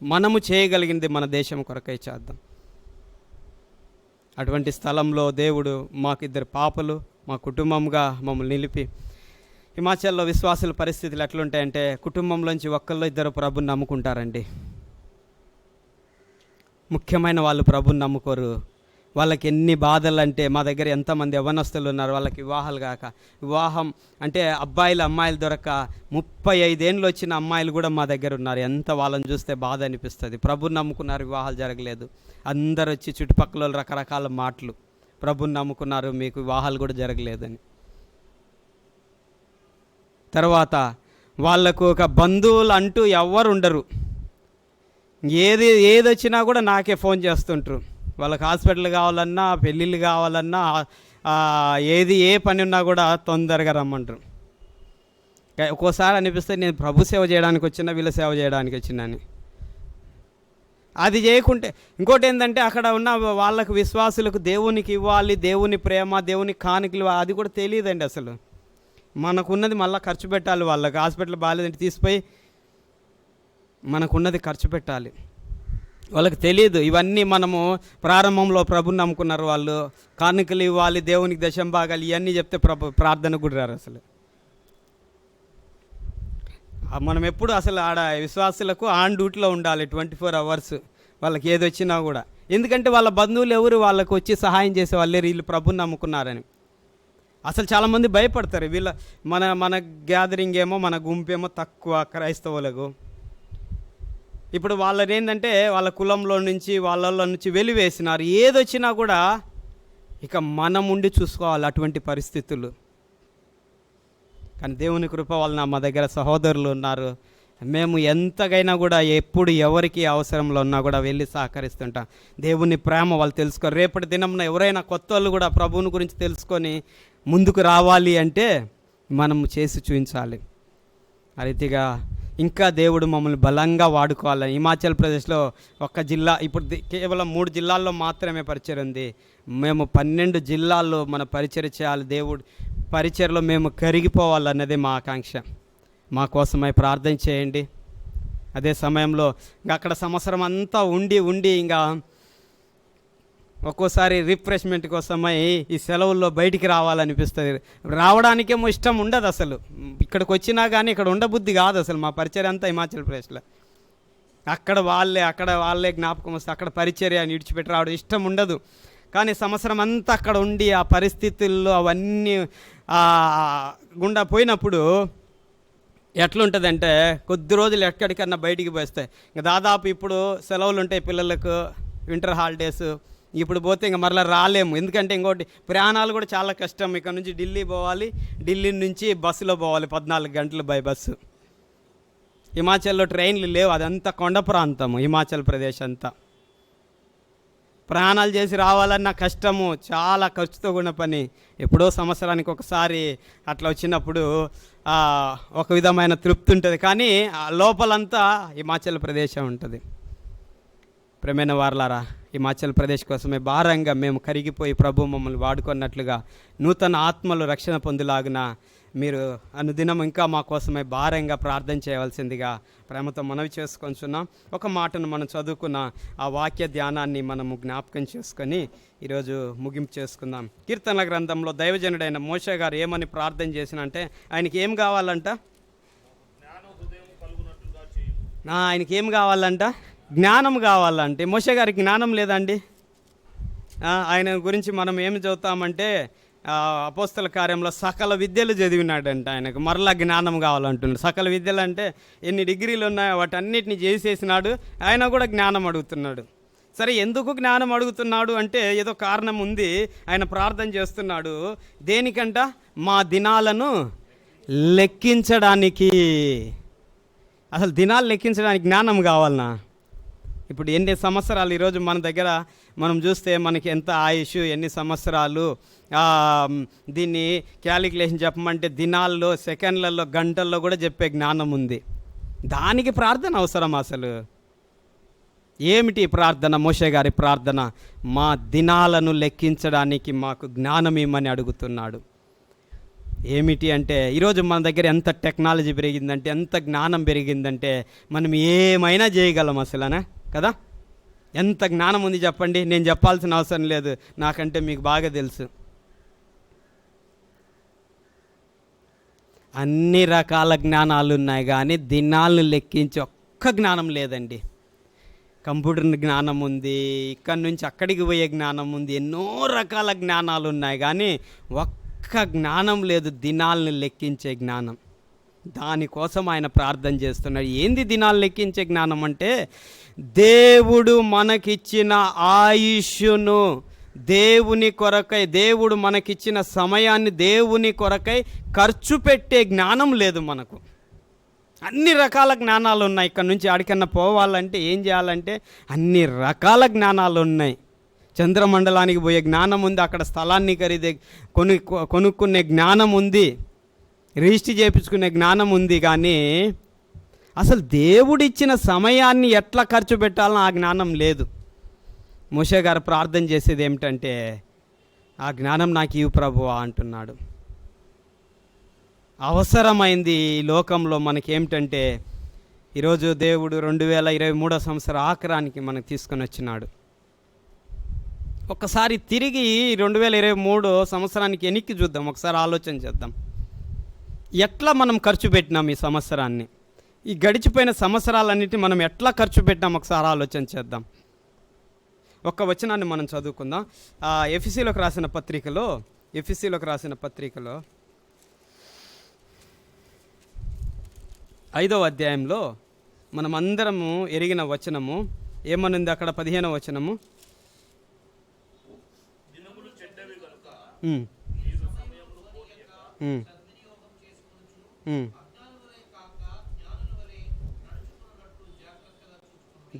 మనము చేయగలిగింది మన దేశం కొరకై చేద్దాం. అటువంటి స్థలంలో దేవుడు మాకు 2 పాపలు మా కుటుంబంగా మమ్మల్ని నిలిపి, హిమాచల్లో విశ్వాసుల పరిస్థితులు ఎట్లుంటాయంటే కుటుంబంలోంచి ఒక్కళ్ళు 2 ప్రభుని నమ్ముకుంటారండి. ముఖ్యమైన వాళ్ళు ప్రభుని నమ్ముకోరు. వాళ్ళకి ఎన్ని బాధలు అంటే, మా దగ్గర ఎంతమంది యవ్వనస్తులు ఉన్నారు వాళ్ళకి వివాహాలు కాక, వివాహం అంటే అమ్మాయిలు దొరక 35 ఏళ్ళు వచ్చిన అమ్మాయిలు కూడా మా దగ్గర ఉన్నారు. ఎంత వాళ్ళని చూస్తే బాధ అనిపిస్తుంది. ప్రభుని నమ్ముకున్నారు, వివాహాలు జరగలేదు. అందరు వచ్చి చుట్టుపక్కల రకరకాల మాటలు, ప్రభుని నమ్ముకున్నారు మీకు వివాహాలు కూడా జరగలేదని. తర్వాత వాళ్ళకు ఒక బంధువులు అంటూ ఎవ్వరు ఉండరు. ఏది వచ్చినా కూడా నాకే ఫోన్ చేస్తుంటారు. వాళ్ళకి హాస్పిటల్ కావాలన్నా, పెళ్ళిళ్ళు కావాలన్నా, ఏ పని ఉన్నా కూడా తొందరగా రమ్మంటారు. ఒక్కోసారి అనిపిస్తే నేను ప్రభు సేవ చేయడానికి వచ్చినా, వీళ్ళ సేవ చేయడానికి వచ్చినాని. అది చేయకుంటే ఇంకోటి ఏంటంటే అక్కడ ఉన్న వాళ్ళకు విశ్వాసులకు దేవునికి ఇవ్వాలి, దేవుని ప్రేమ, దేవుని కానుకలు, అది కూడా తెలియదండి అసలు. మనకున్నది మళ్ళీ ఖర్చు పెట్టాలి. వాళ్ళకి హాస్పిటల్ బాగాలేదంటే తీసిపోయి మనకున్నది ఖర్చు పెట్టాలి. వాళ్ళకి తెలియదు ఇవన్నీ. మనము ప్రారంభంలో ప్రభుని నమ్ముకున్నారు, వాళ్ళు కానుకలు ఇవ్వాలి, దేవునికి దశంభాగాలు ఇవన్నీ చెప్తే ప్రార్థన కూడా రారు అసలు. మనం ఎప్పుడు అసలు ఆడ విశ్వాసులకు ఆన్ డ్యూటీలో ఉండాలి 24 hours, వాళ్ళకి ఏది వచ్చినా కూడా. ఎందుకంటే వాళ్ళ బంధువులు ఎవరు వాళ్ళకు వచ్చి సహాయం చేసే వాళ్ళే, వీళ్ళు ప్రభుని నమ్ముకున్నారని. అసలు చాలామంది భయపడతారు. మన గ్యాదరింగ్ ఏమో, మన గుంపేమో తక్కువ క్రైస్తవులకు. ఇప్పుడు వాళ్ళని ఏంటంటే వాళ్ళ కులంలో నుంచి, వాళ్ళ నుంచి వెలివేసినారు. ఏదొచ్చినా కూడా ఇక మనం ఉండి చూసుకోవాలి అటువంటి పరిస్థితులు. కానీ దేవుని కృప వలన మా దగ్గర సహోదరులు ఉన్నారు. మేము ఎంతగైనా కూడా ఎప్పుడు ఎవరికి అవసరంలో ఉన్నా కూడా వెళ్ళి సహకరిస్తుంటాం. దేవుని ప్రేమ వాళ్ళు తెలుసుకో. రేపటి దినంన ఎవరైనా కొత్త వాళ్ళు కూడా ప్రభువుని గురించి తెలుసుకొని ముందుకు రావాలి అంటే మనం చేసి చూపించాలి. ఆ రీతిగా ఇంకా దేవుడు మమ్మల్ని బలంగా వాడుకోవాలి. హిమాచల్ ప్రదేశ్లో ఒక జిల్లా, ఇప్పుడు కేవలం 3 జిల్లాల్లో మాత్రమే పరిచయం ఉంది. మేము 12 జిల్లాల్లో మన పరిచయం చేయాలి. దేవుడు పరిచర్లో మేము కరిగిపోవాలన్నదే మా ఆకాంక్ష. మా కోసమై ప్రార్థన చేయండి. అదే సమయంలో ఇంకా అక్కడ సంవత్సరం అంతా ఉండి ఇంకా ఒక్కోసారి రిఫ్రెష్మెంట్ కోసమై ఈ సెలవుల్లో బయటికి రావాలనిపిస్తుంది. రావడానికేమో ఇష్టం ఉండదు అసలు. ఇక్కడికి వచ్చినా కానీ ఇక్కడ ఉండబుద్ధి కాదు అసలు. మా పరిచర్య అంతా హిమాచల్ ప్రదేశ్లో. అక్కడ వాళ్ళే జ్ఞాపకం వస్తే అక్కడ పరిచర్య విడిచిపెట్టి రావడం ఇష్టం ఉండదు. కానీ సంవత్సరం అంతా అక్కడ ఉండి ఆ పరిస్థితుల్లో అవన్నీ గుండా పోయినప్పుడు ఎట్లుంటుందంటే కొద్ది రోజులు ఎక్కడికన్నా బయటికి పోస్తాయి. ఇంకా దాదాపు ఇప్పుడు సెలవులు ఉంటాయి పిల్లలకు, వింటర్ హాలిడేస్. ఇప్పుడు పోతే ఇంకా మరలా రాలేము. ఎందుకంటే ఇంకోటి ప్రయాణాలు కూడా చాలా కష్టం. ఇక్కడ నుంచి ఢిల్లీ పోవాలి, ఢిల్లీ నుంచి బస్సులో పోవాలి 14 గంటలు బై బస్సు. హిమాచల్లో ట్రైన్లు లేవు. అదంతా కొండ ప్రాంతము హిమాచల్ ప్రదేశ్ అంతా. ప్రయాణాలు చేసి రావాలన్న కష్టము, చాలా ఖర్చుతో కూడిన పని. ఎప్పుడో సంవత్సరానికి ఒకసారి అట్లా వచ్చినప్పుడు ఒక విధమైన తృప్తి ఉంటుంది. కానీ లోపలంతా హిమాచల్ ప్రదేశం ఉంటుంది. ప్రేమైన వారలారా, హిమాచల్ ప్రదేశ్ కోసమే భారంగా మేము కరిగిపోయి ప్రభు మమ్మల్ని వాడుకున్నట్లుగా నూతన ఆత్మలు రక్షణ పొందులాగున మీరు అనుదినం ఇంకా మా కోసమై భారంగా ప్రార్థన చేయవలసిందిగా ప్రేమతో మనవి చేసుకొంచున్నాం. ఒక మాటను మనం చదువుకున్న ఆ వాక్య ధ్యానాన్ని మనము జ్ఞాపకం చేసుకొని ఈరోజు ముగింపు చేసుకుందాం. కీర్తనల గ్రంథంలో దైవజనుడైన మోషే గారు ఏమని ప్రార్థన చేసినంటే, ఆయనకి ఏం కావాలంట? ఆయనకి ఏం కావాలంట? జ్ఞానం కావాలంటే. మోషే గారికి జ్ఞానం లేదండి. ఆయన గురించి మనం ఏమి చదువుతామంటే, అపోస్తల కార్యంలో సకల విద్యలు చదివినాడంట. ఆయనకు మరలా జ్ఞానం కావాలంటున్నాడు. సకల విద్యలు అంటే ఎన్ని డిగ్రీలు ఉన్నాయో వాటన్నిటిని చేసేసినాడు. ఆయన కూడా జ్ఞానం అడుగుతున్నాడు. సరే, ఎందుకు జ్ఞానం అడుగుతున్నాడు అంటే ఏదో కారణం ఉంది. ఆయన ప్రార్థన చేస్తున్నాడు. దేనికంట? మా దినాలను లెక్కించడానికి. అసలు దినాలు లెక్కించడానికి జ్ఞానం కావాలనా? ఇప్పుడు ఎన్ని సంవత్సరాలు ఈరోజు మన దగ్గర మనం చూస్తే మనకి ఎంత ఆయుష్, ఎన్ని సంవత్సరాలు, దీన్ని క్యాలిక్యులేషన్ చెప్పమంటే దినాల్లో, సెకండ్లలో, గంటల్లో కూడా చెప్పే జ్ఞానం ఉంది. దానికి ప్రార్థన అవసరం అసలు? ఏమిటి ప్రార్థన? మోషే గారి ప్రార్థన, మా దినాలను లెక్కించడానికి మాకు జ్ఞానం ఇమ్మని అడుగుతున్నాడు. ఏమిటి అంటే, ఈరోజు మన దగ్గర ఎంత టెక్నాలజీ పెరిగిందంటే, ఎంత జ్ఞానం పెరిగిందంటే మనం ఏమైనా చేయగలం అసలనా కదా? ఎంత జ్ఞానం ఉంది చెప్పండి. నేను చెప్పాల్సిన అవసరం లేదు, నాకంటే మీకు బాగా తెలుసు. అన్ని రకాల జ్ఞానాలు ఉన్నాయి, కానీ దినాలను లెక్కించి ఒక్క జ్ఞానం లేదండి. కంప్యూటర్ జ్ఞానం ఉంది, ఇక్కడి నుంచి అక్కడికి పోయే జ్ఞానం ఉంది, ఎన్నో రకాల జ్ఞానాలు ఉన్నాయి, కానీ ఒక్క జ్ఞానం లేదు, దినాలను లెక్కించే జ్ఞానం. దానికోసం ఆయన ప్రార్థన చేస్తున్నాడు. ఏంది దినాలు లెక్కించే జ్ఞానం అంటే, దేవుడు మనకిచ్చిన ఆయుష్ను దేవుని కొరకై, దేవుడు మనకిచ్చిన సమయాన్ని దేవుని కొరకై ఖర్చు పెట్టే జ్ఞానం లేదు మనకు. అన్ని రకాల జ్ఞానాలు ఉన్నాయి. ఇక్కడ నుంచి ఆడికన్నా పోవాలంటే ఏం చేయాలంటే అన్ని రకాల జ్ఞానాలు ఉన్నాయి. చంద్రమండలానికి పోయే జ్ఞానం ఉంది, అక్కడ స్థలాన్ని ఖరీదే కొనుక్కునే జ్ఞానం ఉంది, రిజిస్టర్ చేయించుకునే జ్ఞానం ఉంది, కానీ అసలు దేవుడిచ్చిన సమయాన్ని ఎట్లా ఖర్చు పెట్టాలని ఆ జ్ఞానం లేదు. మోషే గారు ప్రార్థన చేసేది ఏమిటంటే, ఆ జ్ఞానం నాకు ఇవ్వు ప్రభువా అంటున్నాడు. అవసరమైంది ఈ లోకంలో మనకేమిటంటే, ఈరోజు దేవుడు 2023 సంవత్సరం ఆఖరానికి మనకు తీసుకొని వచ్చినాడు. ఒకసారి తిరిగి 2023 సంవత్సరానికి వెనక్కి చూద్దాం, ఒకసారి ఆలోచన చేద్దాం. ఎట్లా మనం ఖర్చు పెట్టినాం ఈ సంవత్సరాన్ని? ఈ గడిచిపోయిన సంవత్సరాలన్నిటి మనం ఎట్లా ఖర్చు పెట్టినాం ఒకసారి ఆలోచన చేద్దాం. ఒక్క వచనాన్ని మనం చదువుకుందాం. ఎఫెసీలోకి రాసిన పత్రికలో 5వ అధ్యాయంలో మనం అందరము ఎరిగిన వచనము ఏమనుంది అక్కడ? 15వ వచనము,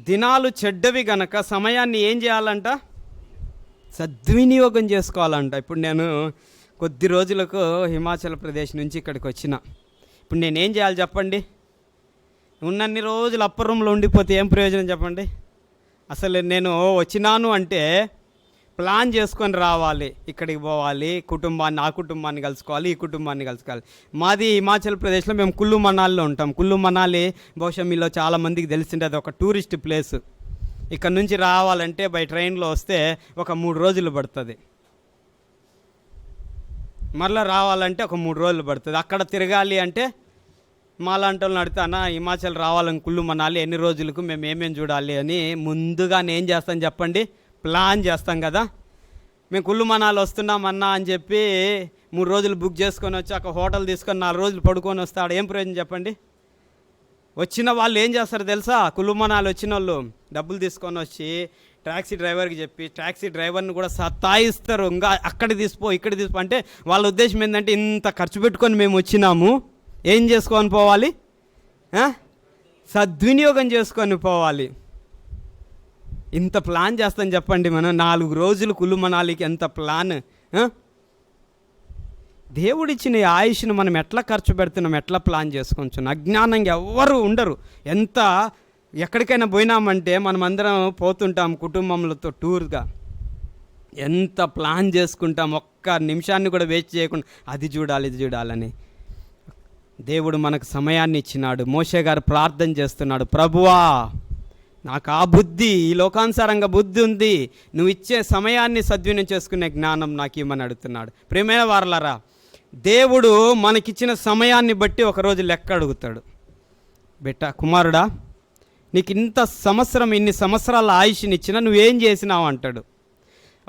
దినాలు చెడ్డవి గనక సమయాన్ని ఏం చేయాలంట? సద్వినియోగం చేసుకోవాలంట. ఇప్పుడు నేను కొద్ది రోజులకు హిమాచల్ ప్రదేశ్ నుంచి ఇక్కడికి వచ్చిన. ఇప్పుడు నేనేం చేయాలి చెప్పండి? ఉన్నన్ని రోజులు అప్పర్ రూమ్లో ఉండిపోతే ఏం ప్రయోజనం చెప్పండి? అసలు నేను వచ్చినాను అంటే ప్లాన్ చేసుకొని రావాలి. ఇక్కడికి పోవాలి, ఆ కుటుంబాన్ని కలుసుకోవాలి, ఈ కుటుంబాన్ని కలుసుకోవాలి. మాది హిమాచల్ ప్రదేశ్లో మేము కుల్లు మనాలిలో ఉంటాం. కుల్లు మనాలి బహుశా మీలో చాలామందికి తెలిసిందే, అది ఒక టూరిస్ట్ ప్లేస్. ఇక్కడ నుంచి రావాలంటే బై ట్రైన్లో వస్తే ఒక 3 రోజులు పడుతుంది, మరలా రావాలంటే ఒక 3 రోజులు పడుతుంది. అక్కడ తిరగాలి అంటే మాలాంటి వాళ్ళని అడుగుతానా, హిమాచల్ రావాలని కుల్లు మనాలి ఎన్ని రోజులకు, మేము ఏమేమి చూడాలి అని ముందుగా నేను చేస్తాను చెప్పండి? ప్లాన్ చేస్తాం కదా. మేము కుల్లు మనాలి వస్తున్నామన్నా అని చెప్పి 3 రోజులు బుక్ చేసుకొని వచ్చి అక్కడ హోటల్ తీసుకొని 4 రోజులు పడుకొని వస్తాడు, ఏం ప్రయోజనం చెప్పండి? వచ్చిన వాళ్ళు ఏం చేస్తారు తెలుసా? కుల్లు మనాలి వచ్చిన వాళ్ళు డబ్బులు తీసుకొని వచ్చి ట్యాక్సీ డ్రైవర్కి చెప్పి ట్యాక్సీ డ్రైవర్ని కూడా సతాయిస్తారు. ఇంకా అక్కడికి తీసిపో, ఇక్కడ తీసిపో అంటే వాళ్ళ ఉద్దేశం ఏంటంటే, ఇంత ఖర్చు పెట్టుకొని మేము వచ్చినాము, ఏం చేసుకొని పోవాలి? సద్వినియోగం చేసుకొని పోవాలి. ఇంత ప్లాన్ చేస్తాను చెప్పండి మనం? 4 రోజులు కుల్లు మనాలికి ఎంత ప్లాన్! దేవుడిచ్చిన ఆయుష్ను మనం ఎట్లా ఖర్చు పెడుతున్నాం, ఎట్లా ప్లాన్ చేసుకుంటున్నాం? అజ్ఞానంగా ఎవ్వరు ఉండరు. ఎక్కడికైనా పోయినామంటే మనం అందరం పోతుంటాం కుటుంబంతో టూర్గా, ఎంత ప్లాన్ చేసుకుంటాం, ఒక్క నిమిషాన్ని కూడా వేస్ట్ చేయకుండా అది చూడాలి ఇది చూడాలని. దేవుడు మనకు సమయాన్ని ఇచ్చినాడు. మోషే గారు ప్రార్థన చేస్తున్నాడు, ప్రభువా నాకు ఆ బుద్ధి, ఈ లోకానుసారంగా బుద్ధి ఉంది, నువ్వు ఇచ్చే సమయాన్ని సద్వినియోగం చేసుకునే జ్ఞానం నాకు ఇవ్వమని అడుగుతున్నాడు. ప్రియమైన వారలారా, దేవుడు మనకిచ్చిన సమయాన్ని బట్టి ఒకరోజు లెక్క అడుగుతాడు. బిడ్డ, కుమారుడా, నీకు ఇన్ని సంవత్సరాల ఆయుష్నిచ్చినా నువ్వేం చేసినావు అంటాడు.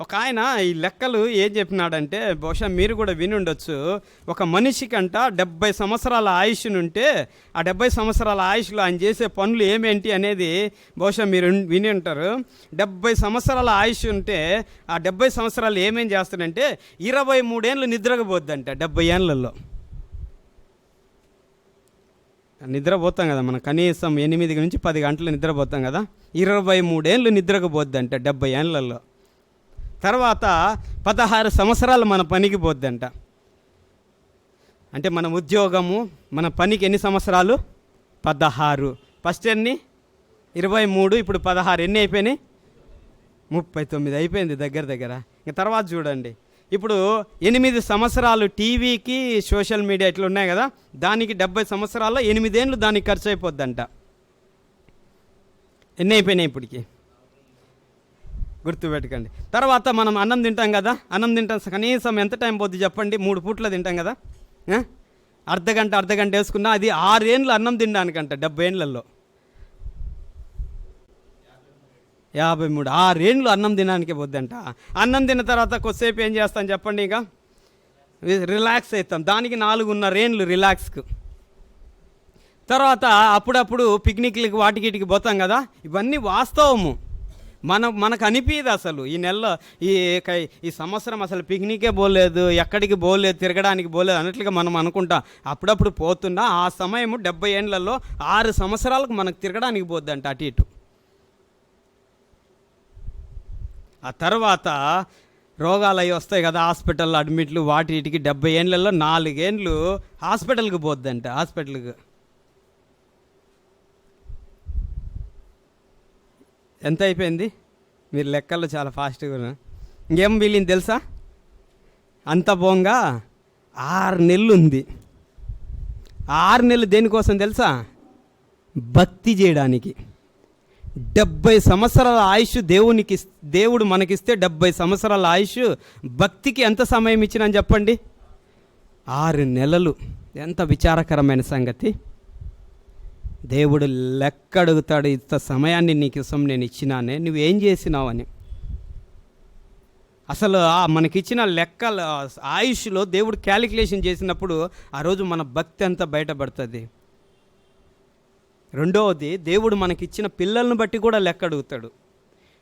ఒక ఆయన ఈ లెక్కలు ఏం చెప్పినాడంటే, బహుశా మీరు కూడా విని ఉండొచ్చు, ఒక మనిషికంట 70 సంవత్సరాల ఆయుష్నుంటే ఆ 70 సంవత్సరాల ఆయుష్లో ఆయన చేసే పనులు ఏమేంటి అనేది బహుశా మీరు విని ఉంటారు. 70 సంవత్సరాల ఆయుష్ ఉంటే ఆ 70 సంవత్సరాలు ఏమేం చేస్తాడంటే 23 ఏళ్ళు నిద్రపోద్దంట. 70 ఏళ్ళల్లో నిద్రపోతాం కదా మనం, కనీసం 8 నుంచి 10 గంటలు నిద్రపోతాం కదా. 23 ఏళ్ళు నిద్రపోద్దంట 70 ఏళ్ళల్లో. తర్వాత 16 సంవత్సరాలు మన పనికి పోద్దంట. అంటే మన ఉద్యోగము, మన పనికి ఎన్ని సంవత్సరాలు? 16. ఫస్ట్ ఎన్ని? 23. ఇప్పుడు 16. ఎన్ని అయిపోయినాయి? 39 అయిపోయింది దగ్గర. ఇంక తర్వాత చూడండి, ఇప్పుడు 8 సంవత్సరాలు టీవీకి, సోషల్ మీడియా ఇట్లా ఉన్నాయి కదా, దానికి 70 సంవత్సరాల్లో 8 ఏళ్ళు దానికి ఖర్చు అయిపోద్దంట. ఎన్ని అయిపోయినాయి ఇప్పటికి? గుర్తుపెట్టుకోండి. తర్వాత మనం అన్నం తింటాం కదా, అన్నం తింటాం కనీసం ఎంత టైం పోద్ది చెప్పండి? 3 పూట్ల తింటాం కదా. అర్ధగంట వేసుకున్నా అది 6 ఏళ్ళు అన్నం తినడానికంట. 70 ఏళ్ళల్లో 53, 6 ఏళ్ళు అన్నం తినడానికే పోద్దంట. అన్నం తిన్న తర్వాత కొద్దిసేపు ఏం చేస్తాం చెప్పండి? ఇక రిలాక్స్ అవుతాం. దానికి 4.5 ఏళ్ళు రిలాక్స్కు. తర్వాత అప్పుడప్పుడు పిక్నిక్లకి వాటికి పోతాం కదా. ఇవన్నీ వాస్తవము. మనకు అనిపించదు అసలు ఈ నెలలో ఈ సంవత్సరం అసలు పిక్నికే పోలేదు, ఎక్కడికి పోలేదు, తిరగడానికి పోలేదు అన్నట్లుగా మనం అనుకుంటాం. అప్పుడప్పుడు పోతున్నా ఆ సమయం 70 ఏళ్లలో 6 సంవత్సరాలకు మనకు తిరగడానికి పోద్దంట అటు ఇటు. ఆ తర్వాత రోగాలు అవి వస్తాయి కదా, హాస్పిటల్లో అడ్మిట్లు వాటికి 70 ఏళ్లలో 4 ఏళ్ళు హాస్పిటల్కి పోద్దంట. హాస్పిటల్కి ఎంత అయిపోయింది? మీరు లెక్కల్లో చాలా ఫాస్ట్గా. ఇంకేం వీళ్ళని తెలుసా? అంత పోంగా 6 నెలలు ఉంది. 6 నెలలు దేనికోసం తెలుసా? భక్తి చేయడానికి. 70 సంవత్సరాల ఆయుష్ దేవుడు మనకిస్తే 70 సంవత్సరాల ఆయుష్ భక్తికి ఎంత సమయం ఇచ్చినని చెప్పండి? 6 నెలలు. ఎంత విచారకరమైన సంగతి. దేవుడు లెక్క అడుగుతాడు, ఇంత సమయాన్ని నీకోసం నేను ఇచ్చినానే, నువ్వేం చేసినావు అని. అసలు మనకిచ్చిన లెక్కల ఆయుష్లో దేవుడు క్యాలిక్యులేషన్ చేసినప్పుడు ఆ రోజు మన భక్తి అంతా బయటపడుతుంది. రెండవది, దేవుడు మనకిచ్చిన పిల్లలను బట్టి కూడా లెక్క అడుగుతాడు.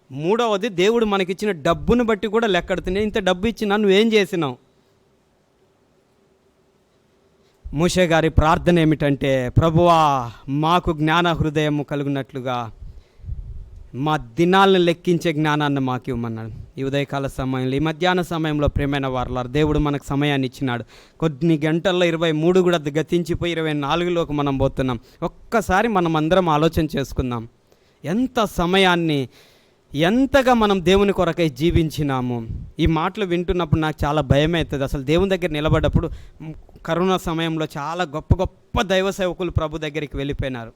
మూడవది, దేవుడు మనకిచ్చిన డబ్బును బట్టి కూడా లెక్క అడుగుతుంది. ఇంత డబ్బు ఇచ్చినా నువ్వేం చేసినావు? మోషే గారి ప్రార్థన ఏమిటంటే, ప్రభువా మాకు జ్ఞాన హృదయము కలుగునట్లుగా మా దినాలను లెక్కించే జ్ఞానాన్ని మాకు ఇవ్వమన్నాడు. ఈ ఉదయకాల సమయంలో, ఈ మధ్యాహ్న సమయంలో ప్రియమైన వారలారా, దేవుడు మనకు సమయాన్ని ఇచ్చినాడు. కొన్ని గంటల్లో 23 కూడా గతించిపోయి 24లోకి మనం పోతున్నాం. ఒక్కసారి మనం అందరం ఆలోచన చేసుకుందాం. ఎంత సమయాన్ని, ఎంతగా మనం దేవుని కొరకై జీవించినాము. ఈ మాటలు వింటున్నప్పుడు నాకు చాలా భయం అవుతుంది. అసలు దేవుని దగ్గర నిలబడ్డప్పుడు కరోనా సమయంలో చాలా గొప్ప గొప్ప దైవ సేవకులు ప్రభు దగ్గరికి వెళ్ళిపోయినారు.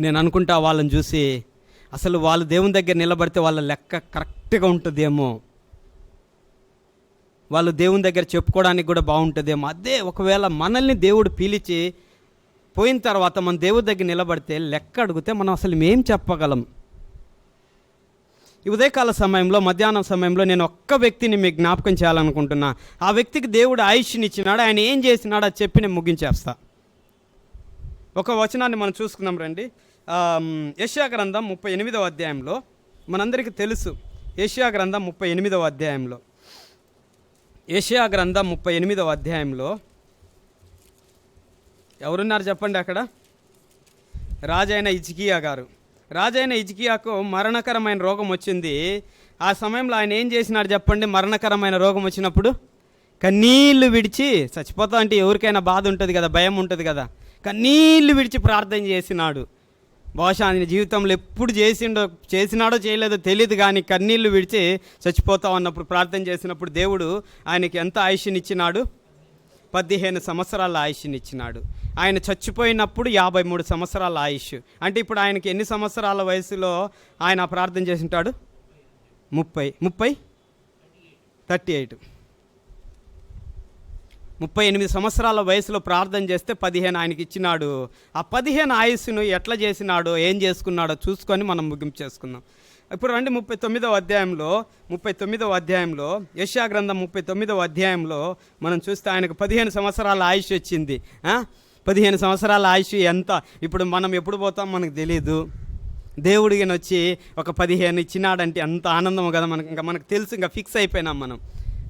నేను అనుకుంటా వాళ్ళని చూసి, అసలు వాళ్ళు దేవుని దగ్గర నిలబడితే వాళ్ళ లెక్క కరెక్ట్గా ఉంటుందేమో, వాళ్ళు దేవుని దగ్గర చెప్పుకోవడానికి కూడా బాగుంటుందేమో. అదే ఒకవేళ మనల్ని దేవుడు పిలిచి పోయిన తర్వాత మన దేవుడి దగ్గర నిలబడితే లెక్క అడిగితే మనం అసలు మేం చెప్పగలం? ఈ ఉదయకాల సమయంలో, మధ్యాహ్నం సమయంలో నేను ఒక్క వ్యక్తిని మీకు జ్ఞాపకం చేయాలనుకుంటున్నా. ఆ వ్యక్తికి దేవుడు ఆయుష్ని ఇచ్చినాడు. ఆయన ఏం చేసినాడు అది చెప్పి నేను ముగించేస్తా. ఒక వచనాన్ని మనం చూసుకుందాం రండి. యెషయా గ్రంథం 38వ అధ్యాయంలో, మనందరికీ తెలుసు యెషయా గ్రంథం 38వ అధ్యాయంలో, యెషయా గ్రంథం 38వ అధ్యాయంలో ఎవరున్నారు చెప్పండి? అక్కడ రాజైన హిజ్కియా గారు. రాజైన హిజ్కియాకు మరణకరమైన రోగం వచ్చింది. ఆ సమయంలో ఆయన ఏం చేసినాడు చెప్పండి? మరణకరమైన రోగం వచ్చినప్పుడు కన్నీళ్లు విడిచి, చచ్చిపోతా అంటే ఎవరికైనా బాధ ఉంటుంది కదా, భయం ఉంటుంది కదా, కన్నీళ్లు విడిచి ప్రార్థన చేసినాడు. బహుశా ఆయన జీవితంలో ఎప్పుడు చేసినాడో చేయలేదో తెలియదు, కానీ కన్నీళ్లు విడిచి చచ్చిపోతావు అన్నప్పుడు ప్రార్థన చేసినప్పుడు దేవుడు ఆయనకి ఎంత ఆయుష్ని ఇచ్చినాడు? 15 సంవత్సరాల ఆయుష్నిచ్చినాడు. ఆయన చచ్చిపోయినప్పుడు 53 సంవత్సరాల ఆయుష్. అంటే ఇప్పుడు ఆయనకి ఎన్ని సంవత్సరాల వయసులో ఆయన ప్రార్థన చేసి ఉంటాడు? 38 సంవత్సరాల వయసులో ప్రార్థన చేస్తే 15 ఆయనకి ఇచ్చినాడు. ఆ 15 ఆయుస్సును ఎట్లా చేసినాడో, ఏం చేసుకున్నాడో చూసుకొని మనం ముగింపు చేసుకుందాం. ఇప్పుడు రండి 39వ అధ్యాయంలో యెషయా గ్రంథం 39వ అధ్యాయంలో మనం చూస్తే ఆయనకు 15 సంవత్సరాల ఆయుష్ వచ్చింది. 15 సంవత్సరాల ఆయుష్ ఎంత? ఇప్పుడు మనం ఎప్పుడు పోతాం మనకు తెలీదు. దేవుడికి వచ్చి ఒక 15 ఇచ్చినాడంటే అంత ఆనందం కదా మనకు. ఇంకా మనకు తెలుసు, ఇంకా ఫిక్స్ అయిపోయినాం మనం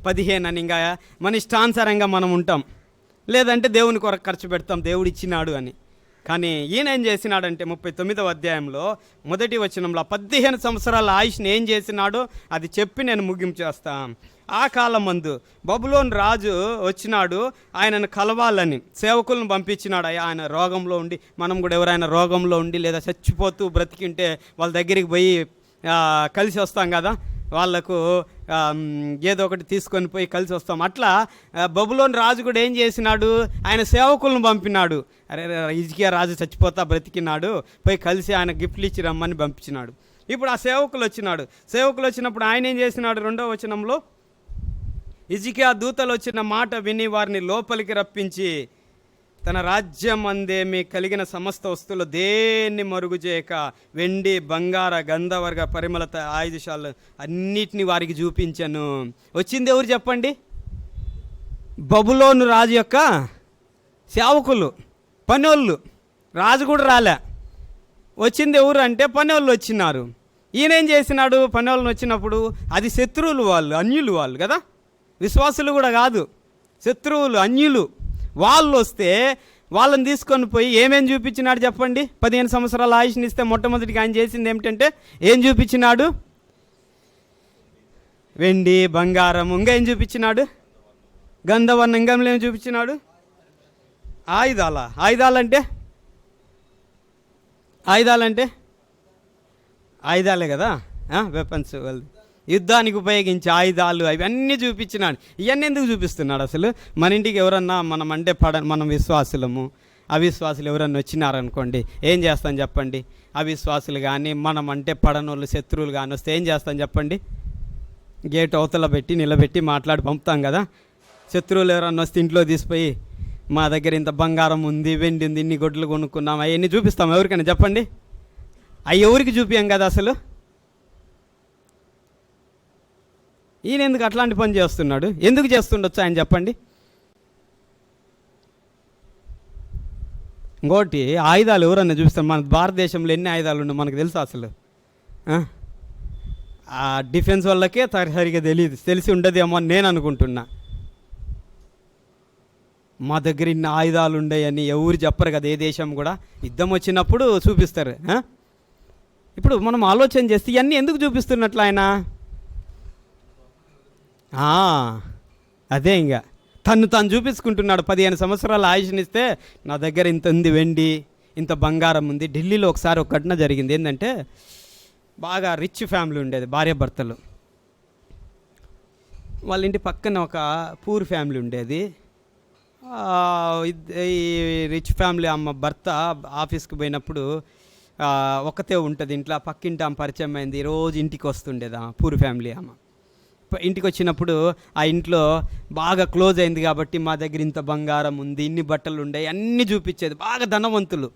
15 అని. ఇంకా మన ఇష్టానుసారంగా మనం ఉంటాం, లేదంటే దేవుని కొరకు ఖర్చు పెడతాం దేవుడు ఇచ్చినాడు అని. కానీ ఈయన ఏం చేసినాడంటే 39వ అధ్యాయంలో మొదటి వచనంలో 15 సంవత్సరాల ఆయుష్ని ఏం చేసినాడో అది చెప్పి నేను ముగింపు చేస్తాను. ఆ కాలమందు బబులోను రాజు వచ్చినాడు ఆయనను కలవాలని సేవకులను పంపించినాడు. ఆయన రోగంలో ఉండి, మనం కూడా ఎవరైనా రోగంలో ఉండి లేదా చచ్చిపోతూ బ్రతికింటే వాళ్ళ దగ్గరికి పోయి కలిసి వస్తాం కదా, వాళ్ళకు ఏదో ఒకటి తీసుకొని పోయి కలిసి వస్తాం. అట్లా బబులోను రాజు కూడా ఏం చేసినాడు, ఆయన సేవకులను పంపినాడు. అరే హిజ్కియా రాజు చచ్చిపోతా బ్రతికినాడు, పోయి కలిసి ఆయన గిఫ్ట్లు ఇచ్చి రమ్మని పంపించినాడు. ఇప్పుడు ఆ సేవకులు వచ్చినప్పుడు ఆయన ఏం చేసినాడు? 2వ వచనంలో హిజ్కియా దూతలు వచ్చిన మాట విని వారిని లోపలికి రప్పించి తన రాజ్యం అందేమి కలిగిన సమస్త వస్తువులు దేన్ని మరుగు చేయక వెండి బంగార గంధవర్గ పరిమళ ఆయుధాలు అన్నిటినీ వారికి చూపించను. వచ్చింది ఎవరు చెప్పండి? బబులోను రాజు యొక్క సేవకులు, పనోళ్ళు. రాజు కూడా రాలే, వచ్చింది ఎవరు అంటే పనోళ్ళు వచ్చినారు. ఈయనేం చేసినాడు? పనోళ్ళని వచ్చినప్పుడు అది శత్రువులు, వాళ్ళు అన్యులు, వాళ్ళు కదా, విశ్వాసులు కూడా కాదు, శత్రువులు అన్యులు. వాళ్ళు వస్తే వాళ్ళని తీసుకొని పోయి ఏమేం చూపించినాడు చెప్పండి? 15 సంవత్సరాల ఆయుష్ని ఇస్తే మొట్టమొదటిగా ఆయన చేసింది ఏమిటంటే ఏం చూపించినాడు? వెండి బంగారం. ఇంకా ఏం చూపించినాడు? గంధవర్ణం. ఇంకా ఏం చూపించినాడు? ఆయుధాలంటే ఆయుధాలే కదా, వెపన్స్, యుద్ధానికి ఉపయోగించే ఆయుధాలు అవన్నీ చూపించినాడు. ఇవన్నీ ఎందుకు చూపిస్తున్నాడు అసలు? మన ఇంటికి ఎవరన్నా మనం విశ్వాసులము, అవిశ్వాసులు ఎవరన్నా వచ్చినారనుకోండి, ఏం చేస్తాం చెప్పండి? అవిశ్వాసులు కానీ మనం అంటే పడనోళ్ళు శత్రువులు కానీ వస్తే ఏం చేస్తాం చెప్పండి? గేట్ అవతల పెట్టి నిలబెట్టి మాట్లాడి పంపుతాం కదా. శత్రువులు ఎవరన్నా వస్తే ఇంట్లో తీసిపోయి మా దగ్గర ఇంత బంగారం ఉంది, వెండి ఉంది, ఇన్ని గొడ్లు కొనుక్కున్నాం, అవన్నీ చూపిస్తాం ఎవరికైనా చెప్పండి? అవి ఎవరికి చూపించాం కదా అసలు. ఈయన ఎందుకు అట్లాంటి పని చేస్తున్నాడు? ఎందుకు చేస్తుండొచ్చు ఆయన చెప్పండి? ఇంకోటి, ఆయుధాలు ఎవరన్నా చూపిస్తాం? మన భారతదేశంలో ఎన్ని ఆయుధాలు ఉన్నాయి మనకు తెలుసా అసలు? ఆ డిఫెన్స్ వాళ్ళకే సరిగా తెలియదు, తెలిసి ఉండదేమో అని నేను అనుకుంటున్నా. మా దగ్గర ఇన్ని ఆయుధాలు ఉన్నాయని ఎవరు చెప్పరు కదా, ఏ దేశం కూడా. యుద్ధం వచ్చినప్పుడు చూపిస్తారు. ఇప్పుడు మనం ఆలోచన చేస్తే ఇవన్నీ ఎందుకు చూపిస్తున్నట్లు ఆయన? అదే ఇంకా తను తాను చూపించుకుంటున్నాడు. 15 సంవత్సరాల ఆయుష్నిస్తే నా దగ్గర ఇంత ఉంది వెండి, ఇంత బంగారం ఉంది. ఢిల్లీలో ఒకసారి ఒక ఘటన జరిగింది. ఏంటంటే బాగా రిచ్ ఫ్యామిలీ ఉండేది, భార్య భర్తలు. వాళ్ళ ఇంటి పక్కన ఒక పూర్ ఫ్యామిలీ ఉండేది. ఈ రిచ్ ఫ్యామిలీ భర్త ఆఫీస్కి పోయినప్పుడు ఒక్కతే ఉంటుంది ఇంట్లో. పక్కింటి ఆమె పరిచయం అయింది, రోజు ఇంటికి వస్తుండేది. పూర్ ఫ్యామిలీ ఇంటికి వచ్చినప్పుడు ఆ ఇంట్లో బాగా క్లోజ్ అయింది కాబట్టి మా దగ్గర ఇంత బంగారం ఉంది, ఇన్ని బట్టలు ఉన్నాయి, అన్నీ చూపించేది. బాగా ధనవంతులు,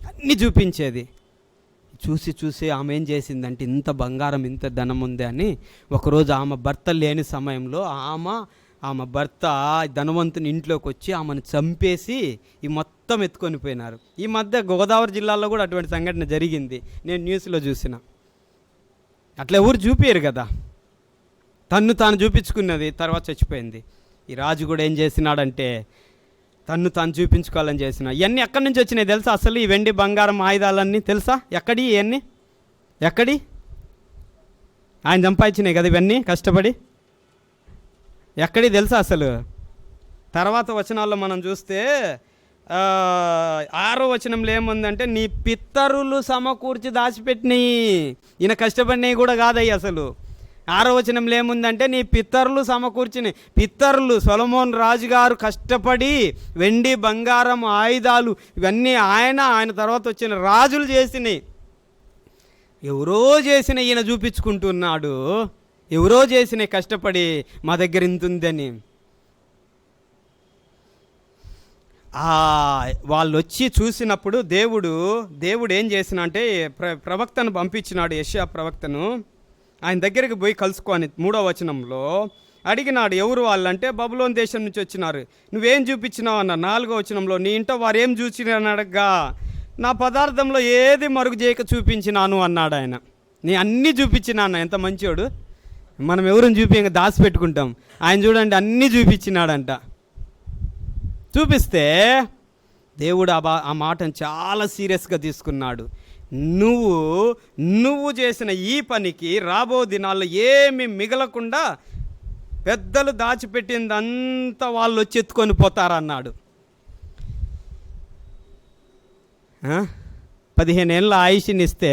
అన్నీ చూపించేది. చూసి ఆమె ఏం చేసిందంటే ఇంత బంగారం ఇంత ధనం ఉంది అని ఒకరోజు ఆమె భర్త లేని సమయంలో ఆమె భర్త ధనవంతుని ఇంట్లోకి వచ్చి ఆమెను చంపేసి ఈ మొత్తం ఎత్తుకొని పోయినారు. ఈ మధ్య గోదావరి జిల్లాలో కూడా అటువంటి సంఘటన జరిగింది, నేను న్యూస్లో చూసిన. అట్లా ఎవరు చూపించరు కదా, తన్ను తాను చూపించుకున్నది, తర్వాత చచ్చిపోయింది. ఈ రాజు కూడా ఏం చేసినాడంటే తన్ను తాను చూపించుకోవాలని చేసిన. ఇవన్నీ ఎక్కడి నుంచి వచ్చినాయి తెలుసా అసలు? ఈ వెండి బంగారం ఆయుధాలన్నీ తెలుసా? ఎక్కడి ఇవన్నీ ఎక్కడి? ఆయన సంపాదించినాయి కదా ఇవన్నీ కష్టపడి. ఎక్కడి తెలుసా అసలు? తర్వాత వచనాల్లో మనం చూస్తే 6వ వచనంలో ఏముందంటే నీ పితరులు సమకూర్చి దాచిపెట్టినవి, ఈయన కష్టపడినవి కూడా కాదయ్యి అసలు. 6వ వచనంలో ఏముందంటే నీ పితరులు సమకూర్చిన పితరులు సొలొమోన్ రాజు గారు కష్టపడి వెండి బంగారం ఆయుధాలు ఇవన్నీ ఆయన తర్వాత వచ్చిన రాజులు చేసినాయి. ఎవరో చేసిన ఈయన చూపించుకుంటున్నాడు, ఎవరో చేసిన కష్టపడి మా దగ్గర ఇంత ఉందని. వాళ్ళు వచ్చి చూసినప్పుడు దేవుడు ఏం చేసిన అంటే ప్రవక్తను పంపించినాడు, యెషయా ప్రవక్తను. ఆయన దగ్గరికి పోయి కలుసుకొని 3వ వచనంలో అడిగినాడు, ఎవరు వాళ్ళంటే బబులోన్ దేశం నుంచి వచ్చినారు, నువ్వేం చూపించినావు అన్నారు. 4వ వచనంలో నీ ఇంట వారు ఏం చూసినారని అడగ్గా నా పదార్థంలో ఏది మరుగు చేయక చూపించినాను అన్నాడు ఆయన. నీ అన్నీ చూపించినాను. ఎంత మంచోడు. మనం ఎవరిని చూపి దాచిపెట్టుకుంటాం, ఆయన చూడండి అన్నీ చూపించినాడంట. చూపిస్తే దేవుడు ఆ మాటను చాలా సీరియస్గా తీసుకున్నాడు. నువ్వు చేసిన ఈ పనికి రాబో దినాల్లో ఏమి మిగలకుండా పెద్దలు దాచిపెట్టిందంతా వాళ్ళు వచ్చి ఎత్తుకొని పోతారన్నాడు. 15 ఏళ్ళ ఆయుష్నిస్తే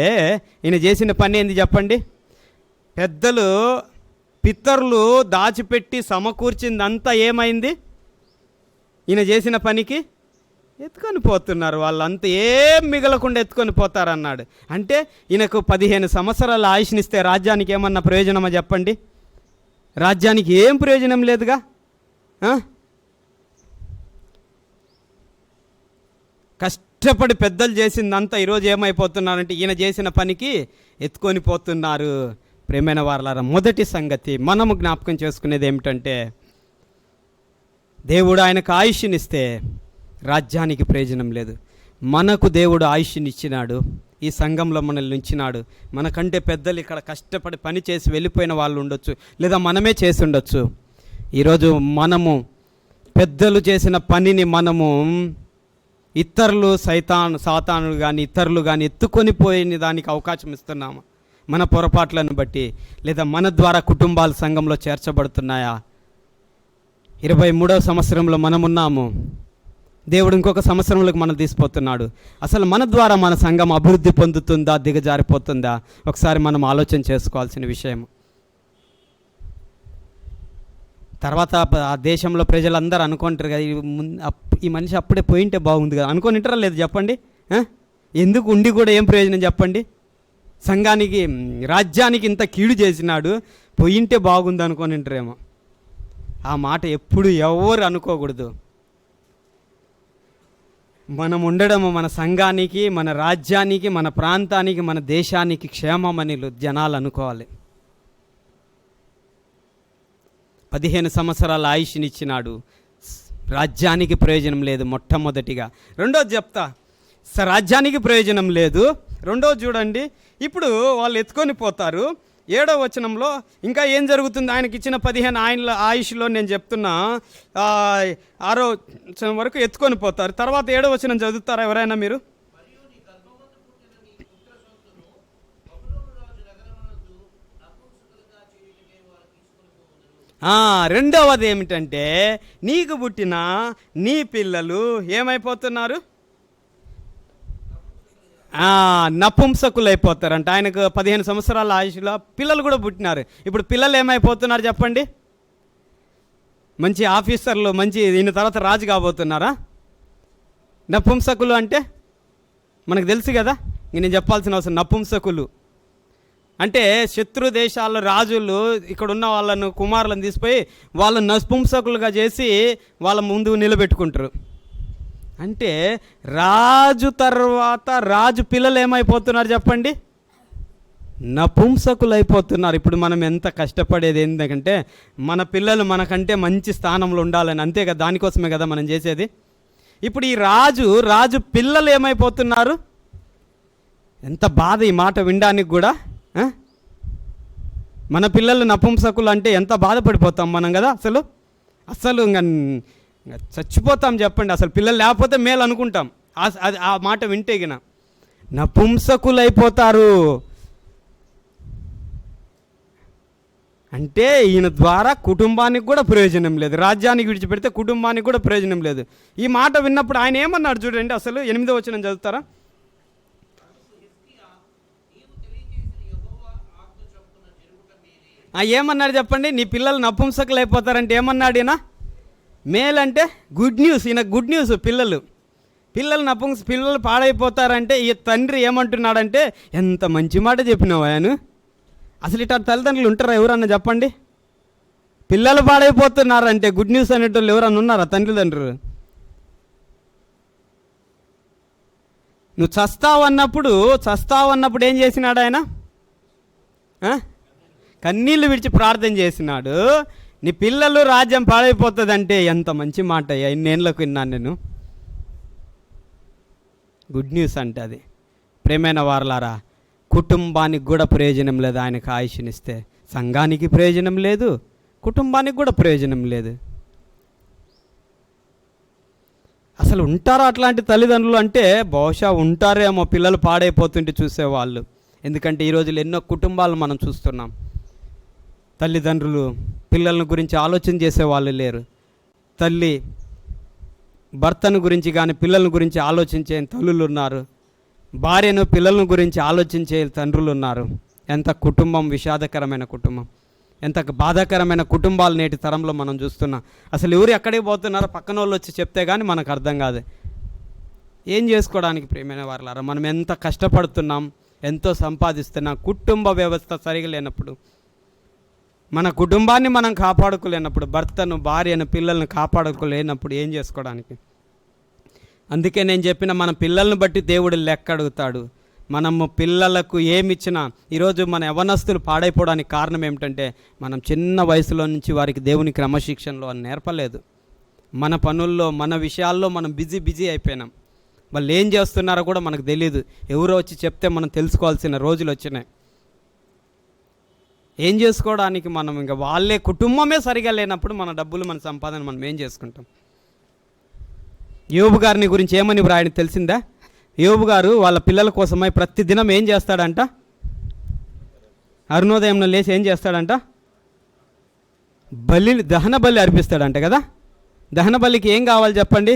ఈయన చేసిన పని ఏంది చెప్పండి? పితరులు దాచిపెట్టి సమకూర్చిందంతా ఏమైంది? ఈయన చేసిన పనికి ఎత్తుకొని పోతున్నారు. వాళ్ళంతా ఏం మిగలకుండా ఎత్తుకొని పోతారన్నాడు. అంటే ఈయనకు 15 సంవత్సరాల ఆయుష్నిస్తే రాజ్యానికి ఏమన్నా ప్రయోజనమా చెప్పండి? రాజ్యానికి ఏం ప్రయోజనం లేదుగా. కష్టపడి పెద్దలు చేసిందంతా ఈరోజు ఏమైపోతున్నారంటే ఈయన చేసిన పనికి ఎత్తుకొని పోతున్నారు. ప్రియమైన వారలారా, మొదటి సంగతి మనము జ్ఞాపకం చేసుకునేది ఏమిటంటే, దేవుడు ఆయనకు ఆయుష్నిస్తే రాజ్యానికి ప్రయోజనం లేదు. మనకు దేవుడు ఆయుష్నిచ్చినాడు, ఈ సంఘంలో మనల్ని ఉంచినాడు. మనకంటే పెద్దలు ఇక్కడ కష్టపడి పని చేసి వెళ్ళిపోయిన వాళ్ళు ఉండొచ్చు, లేదా మనమే చేసి ఉండొచ్చు. ఈరోజు మనము పెద్దలు చేసిన పనిని మనము ఇతరులు సాతానులు కానీ ఇతరులు కానీ ఎత్తుకొని పోయిన దానికి అవకాశం ఇస్తున్నాము. మన పొరపాట్లను బట్టి, లేదా మన ద్వారా కుటుంబాలు సంఘంలో చేర్చబడుతున్నాయా? 23వ సంవత్సరంలో మనమున్నాము, దేవుడు ఇంకొక సంవత్సరంలోకి మనం తీసుకుపోతున్నాడు. అసలు మన ద్వారా మన సంఘం అభివృద్ధి పొందుతుందా, దిగజారిపోతుందా? ఒకసారి మనం ఆలోచన చేసుకోవాల్సిన విషయం. తర్వాత ఆ దేశంలో ప్రజలందరూ అనుకుంటారు కదా, ఈ మనిషి అప్పుడే పోయింటే బాగుంది కదా అనుకుంటారా లేదు చెప్పండి? ఎందుకు ఉండి కూడా ఏం ప్రయోజనం చెప్పండి? సంఘానికి రాజ్యానికి ఇంత కీడు చేసినాడు, పోయింటే బాగుంది అనుకుంటారేమో. ఆ మాట ఎప్పుడు ఎవరు అనుకోకూడదు. మనం ఉండడము మన సంఘానికి, మన రాజ్యానికి, మన ప్రాంతానికి, మన దేశానికి క్షేమమని జనాలు అనుకోవాలి. 15 సంవత్సరాల ఆయుష్నిచ్చినాడు, రాజ్యానికి ప్రయోజనం లేదు మొట్టమొదటిగా. రెండోది చెప్తా, రాజ్యానికి ప్రయోజనం లేదు. రెండోది చూడండి, ఇప్పుడు వాళ్ళు ఎత్తుకొని పోతారు. 7వ వచనంలో ఇంకా ఏం జరుగుతుంది? ఆయనకి ఇచ్చిన 15 ఆయుష్లో నేను చెప్తున్నా 6వ వచనం వరకు ఎత్తుకొని పోతారు. తర్వాత 7వ వచనం చదువుతారా ఎవరైనా మీరు? రెండవది ఏమిటంటే, నీకు పుట్టిన నీ పిల్లలు ఏమైపోతున్నారు? నపుంసకులు అయిపోతారంట. ఆయనకు 15 సంవత్సరాల ఆయుష్లో పిల్లలు కూడా పుట్టినారు. ఇప్పుడు పిల్లలు ఏమైపోతున్నారు చెప్పండి? మంచి ఆఫీసర్లు, మంచి దీని తర్వాత రాజు కాబోతున్నారా? నపుంసకులు అంటే మనకు తెలుసు కదా, ఇంక నేను చెప్పాల్సిన అవసరం. నపుంసకులు అంటే శత్రు దేశాల రాజులు ఇక్కడ ఉన్న వాళ్ళను కుమారులను తీసిపోయి వాళ్ళని నపుంసకులుగా చేసి వాళ్ళ ముందు నిలబెట్టుకుంటారు. అంటే రాజు తర్వాత రాజు పిల్లలు ఏమైపోతున్నారు చెప్పండి? నపుంసకులు అయిపోతున్నారు. ఇప్పుడు మనం ఎంత కష్టపడేది ఏంటంటే మన పిల్లలు మనకంటే మంచి స్థానంలో ఉండాలని, అంతే కదా, దానికోసమే కదా మనం చేసేది. ఇప్పుడు ఈ రాజు పిల్లలు ఏమైపోతున్నారు? ఎంత బాధ ఈ మాట వినడానికి కూడా. మన పిల్లలు నపుంసకులు అంటే ఎంత బాధపడిపోతాం మనం కదా. అసలు ఇంకా చచ్చిపోతాం చెప్పండి. అసలు పిల్లలు లేకపోతే మేలు అనుకుంటాం. ఆ మాట వింటే గిన నపుంసకులు అయిపోతారు. అంటే ఈయన ద్వారా కుటుంబానికి కూడా ప్రయోజనం లేదు, రాజ్యానికి విడిచిపెడితే కుటుంబానికి కూడా ప్రయోజనం లేదు. ఈ మాట విన్నప్పుడు ఆయన ఏమన్నాడు చూడండి. అసలు 8వ వచనం చదువుతారా? ఏమన్నాడు చెప్పండి? నీ పిల్లలు నపుంసకులు అయిపోతారంటే ఏమన్నాడు ఈయన? మేల్ అంటే గుడ్ న్యూస్. ఈయన గుడ్ న్యూస్. పిల్లలు పాడైపోతారంటే ఈ తండ్రి ఏమంటున్నాడంటే, ఎంత మంచి మాట చెప్పినావు ఆయన. అసలు ఇట్లా తల్లిదండ్రులు ఉంటారా ఎవరన్నా చెప్పండి? పిల్లలు పాడైపోతున్నారంటే గుడ్ న్యూస్ అనేటోళ్ళు ఎవరన్నా ఉన్నారా తల్లిదండ్రులు? నువ్వు చస్తావు అన్నప్పుడు ఏం చేసినాడు ఆయన? కన్నీళ్ళు విడిచి ప్రార్థన చేసినాడు. నీ పిల్లలు రాజ్యం పాడైపోతుందంటే ఎంత మంచి మాట అయ్యా, ఇన్నేళ్ళకు విన్నాను నేను. గుడ్ న్యూస్ అంటే అది. ప్రేమైన వారలారా, కుటుంబానికి కూడా ప్రయోజనం లేదు ఆయనకు ఆయుష్నిస్తే. సంఘానికి ప్రయోజనం లేదు, కుటుంబానికి కూడా ప్రయోజనం లేదు. అసలు ఉంటారా అట్లాంటి తల్లిదండ్రులు అంటే? బహుశా ఉంటారేమో, పిల్లలు పాడైపోతుంటే చూసేవాళ్ళు. ఎందుకంటే ఈ రోజులు ఎన్నో కుటుంబాలు మనం చూస్తున్నాం. తల్లిదండ్రులు పిల్లల గురించి ఆలోచన చేసేవాళ్ళు లేరు. తల్లి భర్తను గురించి కానీ పిల్లల గురించి ఆలోచించే తల్లులు ఉన్నారు. భార్యను పిల్లల గురించి ఆలోచించే తండ్రులు ఉన్నారు. ఎంత కుటుంబం విషాదకరమైన కుటుంబం, ఎంత బాధాకరమైన కుటుంబాలు నేటి తరంలో మనం చూస్తున్నాం. అసలు ఎవరు ఎక్కడికి పోతున్నారో పక్కన వాళ్ళు వచ్చి చెప్తే కానీ మనకు అర్థం కాదు. ఏం చేసుకోవడానికి ప్రియమైన వారలారా, మనం ఎంత కష్టపడుతున్నాం, ఎంతో సంపాదిస్తున్నాం. కుటుంబ వ్యవస్థ సరిగా లేనప్పుడు, మన కుటుంబాన్ని మనం కాపాడుకోలేనప్పుడు, భర్తను భార్యను పిల్లల్ని కాపాడుకోలేనప్పుడు ఏం చేసుకోవడానికి? అందుకే నేను చెప్పిన, మన పిల్లల్ని బట్టి దేవుడు లెక్క అడుగుతాడు. మనము పిల్లలకు ఏమిచ్చినా, ఈరోజు మన యవనస్తులు పాడైపోవడానికి కారణం ఏమిటంటే, మనం చిన్న వయసులో నుంచి వారికి దేవుని క్రమశిక్షణలో అని నేర్పలేదు. మన పనుల్లో మన విషయాల్లో మనం బిజీ అయిపోయినాం. వాళ్ళు ఏం చేస్తున్నారో కూడా మనకు తెలియదు. ఎవరో వచ్చి చెప్తే మనం తెలుసుకోవాల్సిన రోజులు వచ్చినాయి. ఏం చేసుకోవడానికి మనం ఇంకా వాళ్ళే కుటుంబమే సరిగా లేనప్పుడు మన డబ్బులు మన సంపాదన మనం ఏం చేసుకుంటాం? యోబు గారిని గురించి ఏమని వ్రాయని తెలిసిందా? యోబు గారు వాళ్ళ పిల్లల కోసమై ప్రతిదినం ఏం చేస్తాడంట? అరుణోదయంలో లేచి ఏం చేస్తాడంట? దహన బలి అర్పిస్తాడంట కదా. దహన బలికి ఏం కావాలి చెప్పండి?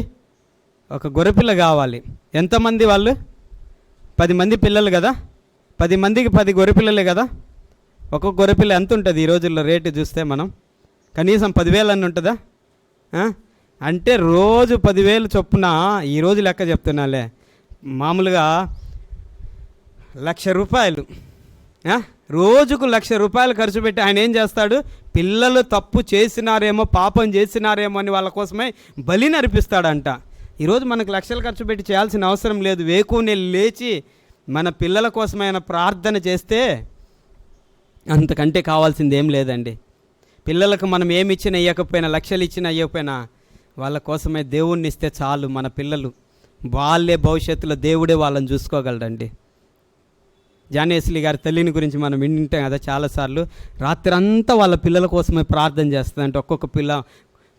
ఒక గొర్రెపిల్ల కావాలి. ఎంతమంది వాళ్ళు? 10 మంది పిల్లలు కదా. 10 మందికి 10 గొర్రెపిల్లలే కదా. ఒక్కొక్క గొర్రెపిల్ల ఎంత ఉంటుంది ఈ రోజుల్లో రేటు చూస్తే? మనం కనీసం 10,000 అని ఉంటుందా? అంటే రోజు 10,000 చొప్పున, ఈరోజు లెక్క చెప్తున్నాలే, మామూలుగా 1,00,000 రూపాయలు, రోజుకు 1,00,000 రూపాయలు ఖర్చు పెట్టి ఆయన ఏం చేస్తాడు? పిల్లలు తప్పు చేసినారేమో, పాపం చేసినారేమో అని వాళ్ళ కోసమే బలిని అర్పిస్తాడంట. ఈరోజు మనకు లక్షలు ఖర్చు పెట్టి చేయాల్సిన అవసరం లేదు. వేకునే లేచి మన పిల్లల కోసమైనా ప్రార్థన చేస్తే అంతకంటే కావాల్సింది ఏం లేదండి. పిల్లలకు మనం ఏమి ఇచ్చినా ఇవ్వకపోయినా, లక్షలు ఇచ్చినా ఇవ్వకపోయినా, వాళ్ళ కోసమే దేవుణ్ణి ఇస్తే చాలు. మన పిల్లలు వాళ్ళే భవిష్యత్తులో దేవుడే వాళ్ళని చూసుకోగలరండి. జానేస్లీ గారి తల్లిని గురించి మనం వింటాం కదా చాలాసార్లు. రాత్రి అంతా వాళ్ళ పిల్లల కోసమే ప్రార్థన చేస్తుందంటే, ఒక్కొక్క పిల్ల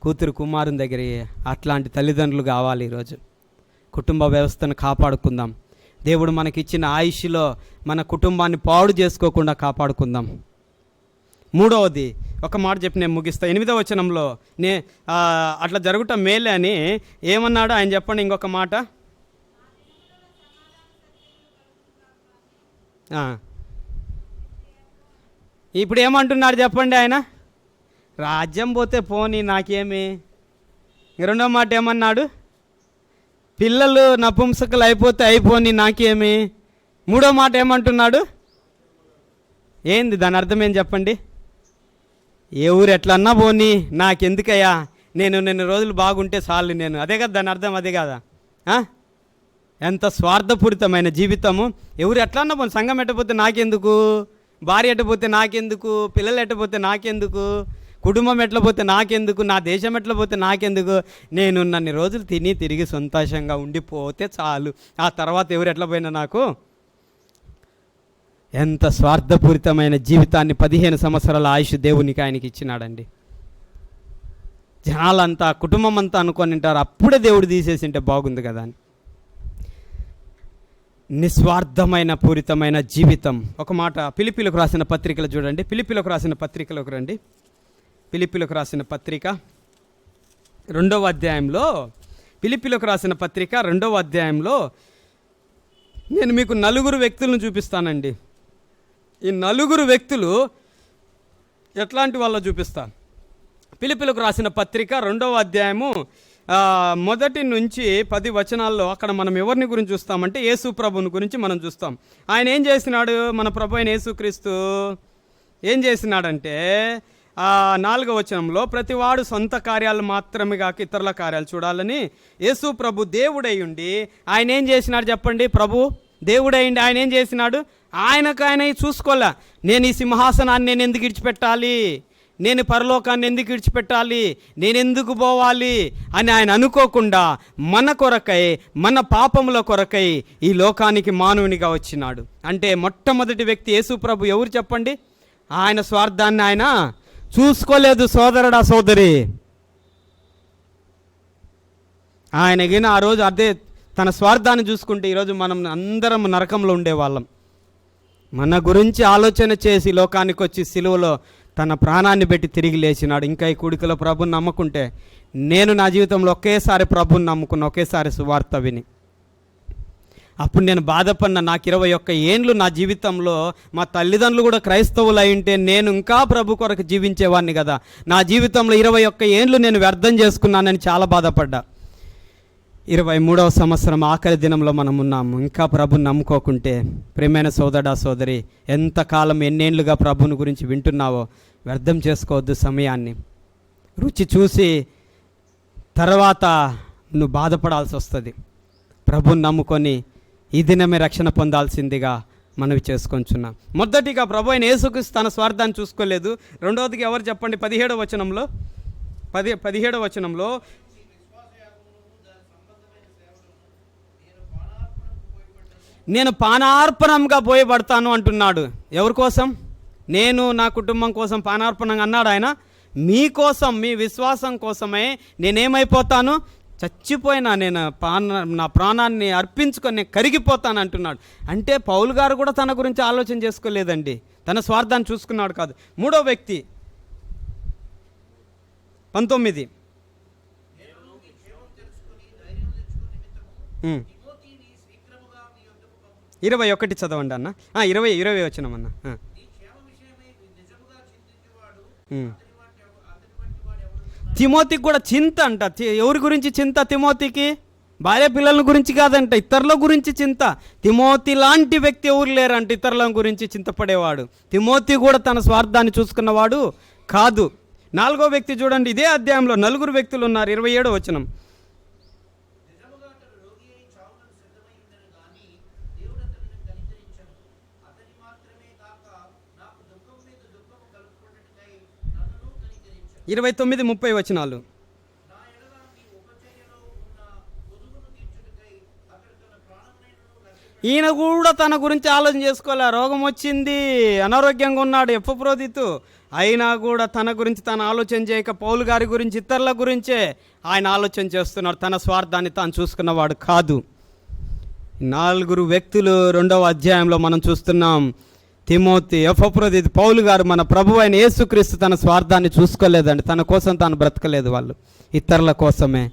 కూతురు కుమారుని దగ్గర. అట్లాంటి తల్లిదండ్రులు కావాలి ఈరోజు. కుటుంబ వ్యవస్థను కాపాడుకుందాం. దేవుడు మనకిచ్చిన ఆయుష్లో మన కుటుంబాన్ని పాడు చేసుకోకుండా కాపాడుకుందాం. మూడవది, ఒక మాట చెప్పి నేను ముగిస్తా. 8వ వచనంలో అట్లా జరుగుట మేలే అని ఏమన్నాడు ఆయన చెప్పండి. ఇంకొక మాట, ఇప్పుడు ఏమంటున్నాడు చెప్పండి ఆయన? రాజ్యం పోతే పోనీ నాకేమి. రెండో మాట ఏమన్నాడు? పిల్లలు నపుంసకులు అయిపోతే అయిపోని నాకేమి. మూడో మాట ఏమంటున్నాడు? ఏంది దాని అర్థం ఏం చెప్పండి? ఏ ఊరు ఎట్లన్నా పోనీ నాకెందుకయ్యా, నేను రోజులు బాగుంటే చాలు నేను. అదే కదా దాని అర్థం, అదే కదా. ఎంత స్వార్థపూరితమైన జీవితము. ఎవరు ఎట్లన్నా పోనీ, సంఘం ఎట్టపోతే నాకెందుకు, భార్య ఎట్టపోతే నాకెందుకు, పిల్లలు ఎట్టపోతే నాకెందుకు, కుటుంబం ఎట్లా పోతే నాకెందుకు, నా దేశం ఎట్లా పోతే నాకెందుకు, నేను నన్ను రోజులు తిరిగి సంతోషంగా ఉండిపోతే చాలు, ఆ తర్వాత ఎవరు ఎట్లా పోయినా నాకు. ఎంత స్వార్థపూరితమైన జీవితాన్ని 15 సంవత్సరాల ఆయుష్ దేవునికి ఆయనకి ఇచ్చినాడండి. జనాలంతా, కుటుంబం అంతా అనుకొని ఉంటారు అప్పుడే దేవుడు తీసేసింటే బాగుంది కదా అని. నిస్వార్థమైన పూరితమైన జీవితం. ఒక మాట ఫిలిప్పీలకు రాసిన పత్రికలు చూడండి. ఫిలిప్పీలకు రాసిన పత్రికలోకి రండి. ఫిలిప్పీలకు రాసిన పత్రిక 2వ అధ్యాయంలో, ఫిలిప్పీలకు రాసిన పత్రిక 2వ అధ్యాయంలో నేను మీకు 4 వ్యక్తులను చూపిస్తానండి. ఈ 4 వ్యక్తులు ఎట్లాంటి వాళ్ళో చూపిస్తాను. ఫిలిప్పీలకు రాసిన పత్రిక 2వ అధ్యాయము 1 నుంచి 10 వచనాల్లో అక్కడ మనం ఎవరిని గురించి చూస్తామంటే యేసు ప్రభుని గురించి మనం చూస్తాం. ఆయన ఏం చేసినాడు? మన ప్రభు అయిన యేసుక్రీస్తు ఏం చేసినాడంటే 4వ వచనంలో, ప్రతివాడు సొంత కార్యాలు మాత్రమే కాక ఇతరుల కార్యాలు చూడాలని యేసు ప్రభు దేవుడై ఉండి ఆయన ఏం చేసినాడు చెప్పండి? ప్రభు దేవుడై ఉండి ఆయన ఏం చేసినాడు? ఆయన చూసుకోలే, నేను ఈ సింహాసనాన్ని నేను ఎందుకు విడిచిపెట్టాలి, నేను పరలోకాన్ని ఎందుకు విడిచిపెట్టాలి, నేను ఎందుకు పోవాలి అని ఆయన అనుకోకుండా మన కొరకై, మన పాపముల కొరకై ఈ లోకానికి మానవునిగా వచ్చినాడు. అంటే మొట్టమొదటి వ్యక్తి యేసు ప్రభు ఎవరు చెప్పండి? ఆయన స్వార్థాన్ని ఆయన చూసుకోలేదు సోదరుడా సోదరి. ఆయనగిన ఆ రోజు అదే తన స్వార్థాన్ని చూసుకుంటే ఈరోజు మనం అందరం నరకంలో ఉండేవాళ్ళం. మన గురించి ఆలోచన చేసి లోకానికి వచ్చి సిలువలో తన ప్రాణాన్ని పెట్టి తిరిగి లేచినాడు. ఇంకా ఈ కూడికలో ప్రభుని నమ్ముకుంటే, నేను నా జీవితంలో ఒకేసారి ప్రభుని నమ్ముకున్న, ఒకేసారి సువార్త విని, అప్పుడు నేను బాధపడిన నాకు 21 ఏండ్లు నా జీవితంలో మా తల్లిదండ్రులు కూడా క్రైస్తవులు అయి ఉంటే నేను ఇంకా ప్రభు కొరకు జీవించేవాడిని కదా. నా జీవితంలో 21 ఏండ్లు నేను వ్యర్థం చేసుకున్నానని చాలా బాధపడ్డా. 23వ సంవత్సరం ఆఖరి దినంలో మనం ఉన్నాము. ఇంకా ప్రభుని నమ్ముకోకుంటే, ప్రియమైన సోదరా సోదరి, ఎంతకాలం ఎన్నేళ్లుగా ప్రభుని గురించి వింటున్నావో వ్యర్థం చేసుకోవద్దు సమయాన్ని. రుచి చూసి తర్వాత నువ్వు బాధపడాల్సి వస్తుంది. ప్రభుని నమ్ముకొని ఈ దినమే రక్షణ పొందాల్సిందిగా మనవి చేసుకొంచున్నాం. మొదటిగా ప్రభు అయిన యేసుక్రీస్తు తన స్వార్థాన్ని చూసుకోలేదు. రెండవదిగా ఎవరు చెప్పండి? 17వ వచనంలో 17వ వచనంలో, నేను పానార్పణంగా పోయబడతాను అంటున్నాడు. ఎవరి కోసం? నేను నా కుటుంబం కోసం పానార్పణంగా అన్నాడు ఆయన. మీకోసం, మీ విశ్వాసం కోసమే నేనేమైపోతాను? చచ్చిపోయినా నేను నా ప్రాణాన్ని అర్పించుకొని నేను కరిగిపోతాను అంటున్నాడు. అంటే పౌలు గారు కూడా తన గురించి ఆలోచన చేసుకోలేదండి, తన స్వార్థాన్ని చూసుకున్నాడు కాదు. మూడో వ్యక్తి 19 21 చదవండి అన్న. 20 వచ్చినామన్న. తిమోతికి కూడా చింత అంట. ఎవరి గురించి చింత? తిమోతికి భార్య పిల్లల గురించి కాదంట, ఇతరుల గురించి చింత. తిమోతి లాంటి వ్యక్తి ఎవరు లేరంట ఇతరుల గురించి చింతపడేవాడు. తిమోతి కూడా తన స్వార్థాన్ని చూసుకున్నవాడు కాదు. 4వ వ్యక్తి చూడండి, ఇదే అధ్యాయంలో 4 వ్యక్తులు ఉన్నారు. 27వ వచనం, ఇరవై 29-30 వచనాలు. ఈయన కూడా తన గురించి ఆలోచన చేసుకోలే. రోగం వచ్చింది, అనారోగ్యంగా ఉన్నాడు, ఎఫ్రోదితు. అయినా కూడా తన గురించి తను ఆలోచన చేయక పౌలు గారి గురించి, ఇతరుల గురించే ఆయన ఆలోచన చేస్తున్నాడు. తన స్వార్థాన్ని తాను చూసుకున్నవాడు కాదు. 4 వ్యక్తులు 2వ అధ్యాయంలో మనం చూస్తున్నాం. తిమోతి, ఎఫ్రోదితు, పౌలు గారు. మన ప్రభు అయిన యేసుక్రీస్తు తన స్వార్థాన్ని చూసుకోలేదండి. తన కోసం తాను బ్రతకలేదు, వాళ్ళు ఇతరుల కోసమే.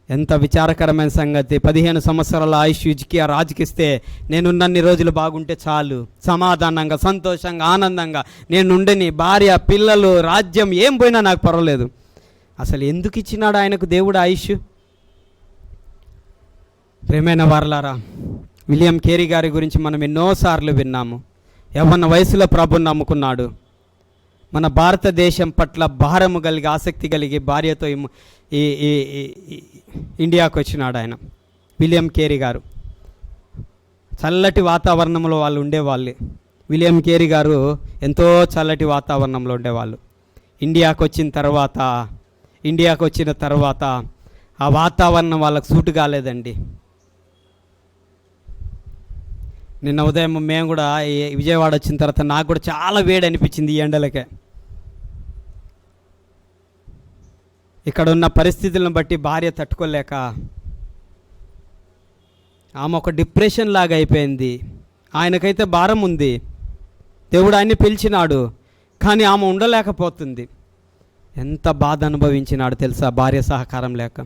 ఎంత విచారకరమైన సంగతి. 15 సంవత్సరాల ఆయుష్ హిజ్కియా రాజుకిస్తే, నేనున్నన్ని రోజులు బాగుంటే చాలు, సమాధానంగా, సంతోషంగా, ఆనందంగా నేనుండని, భార్య, పిల్లలు, రాజ్యం ఏం పోయినా నాకు పర్వాలేదు. అసలు ఎందుకు ఇచ్చినాడు ఆయనకు దేవుడు ఆయుష్? ప్రియమైన వారలారా, విలియం కేరీ గారి గురించి మనం ఎన్నోసార్లు విన్నాము. యవ్వన వయసులో ప్రభుని నమ్ముకున్నాడు. మన భారతదేశం పట్ల భారము కలిగి, ఆసక్తి కలిగి భార్యతో ఇండియాకు వచ్చినాడు ఆయన. విలియం కేరీ గారు చల్లటి వాతావరణంలో వాళ్ళు ఉండేవాళ్ళు. విలియం కేరీ గారు ఎంతో చల్లటి వాతావరణంలో ఉండేవాళ్ళు. ఇండియాకు వచ్చిన తర్వాత ఆ వాతావరణం వాళ్ళకు సూటు కాలేదండి. నిన్న ఉదయం మేము కూడా విజయవాడ వచ్చిన తర్వాత నాకు కూడా చాలా వేడి అనిపించింది ఈ ఎండలకే. ఇక్కడ ఉన్న పరిస్థితులను బట్టి భార్య తట్టుకోలేక ఆమె ఒక డిప్రెషన్ లాగా అయిపోయింది. ఆయనకైతే భారం ఉంది, దేవుడు ఆయన్ని పిలిచినాడు, కానీ ఆమె ఉండలేకపోతుంది. ఎంత బాధ అనుభవించినాడు తెలుసా, భార్య సహకారం లేక.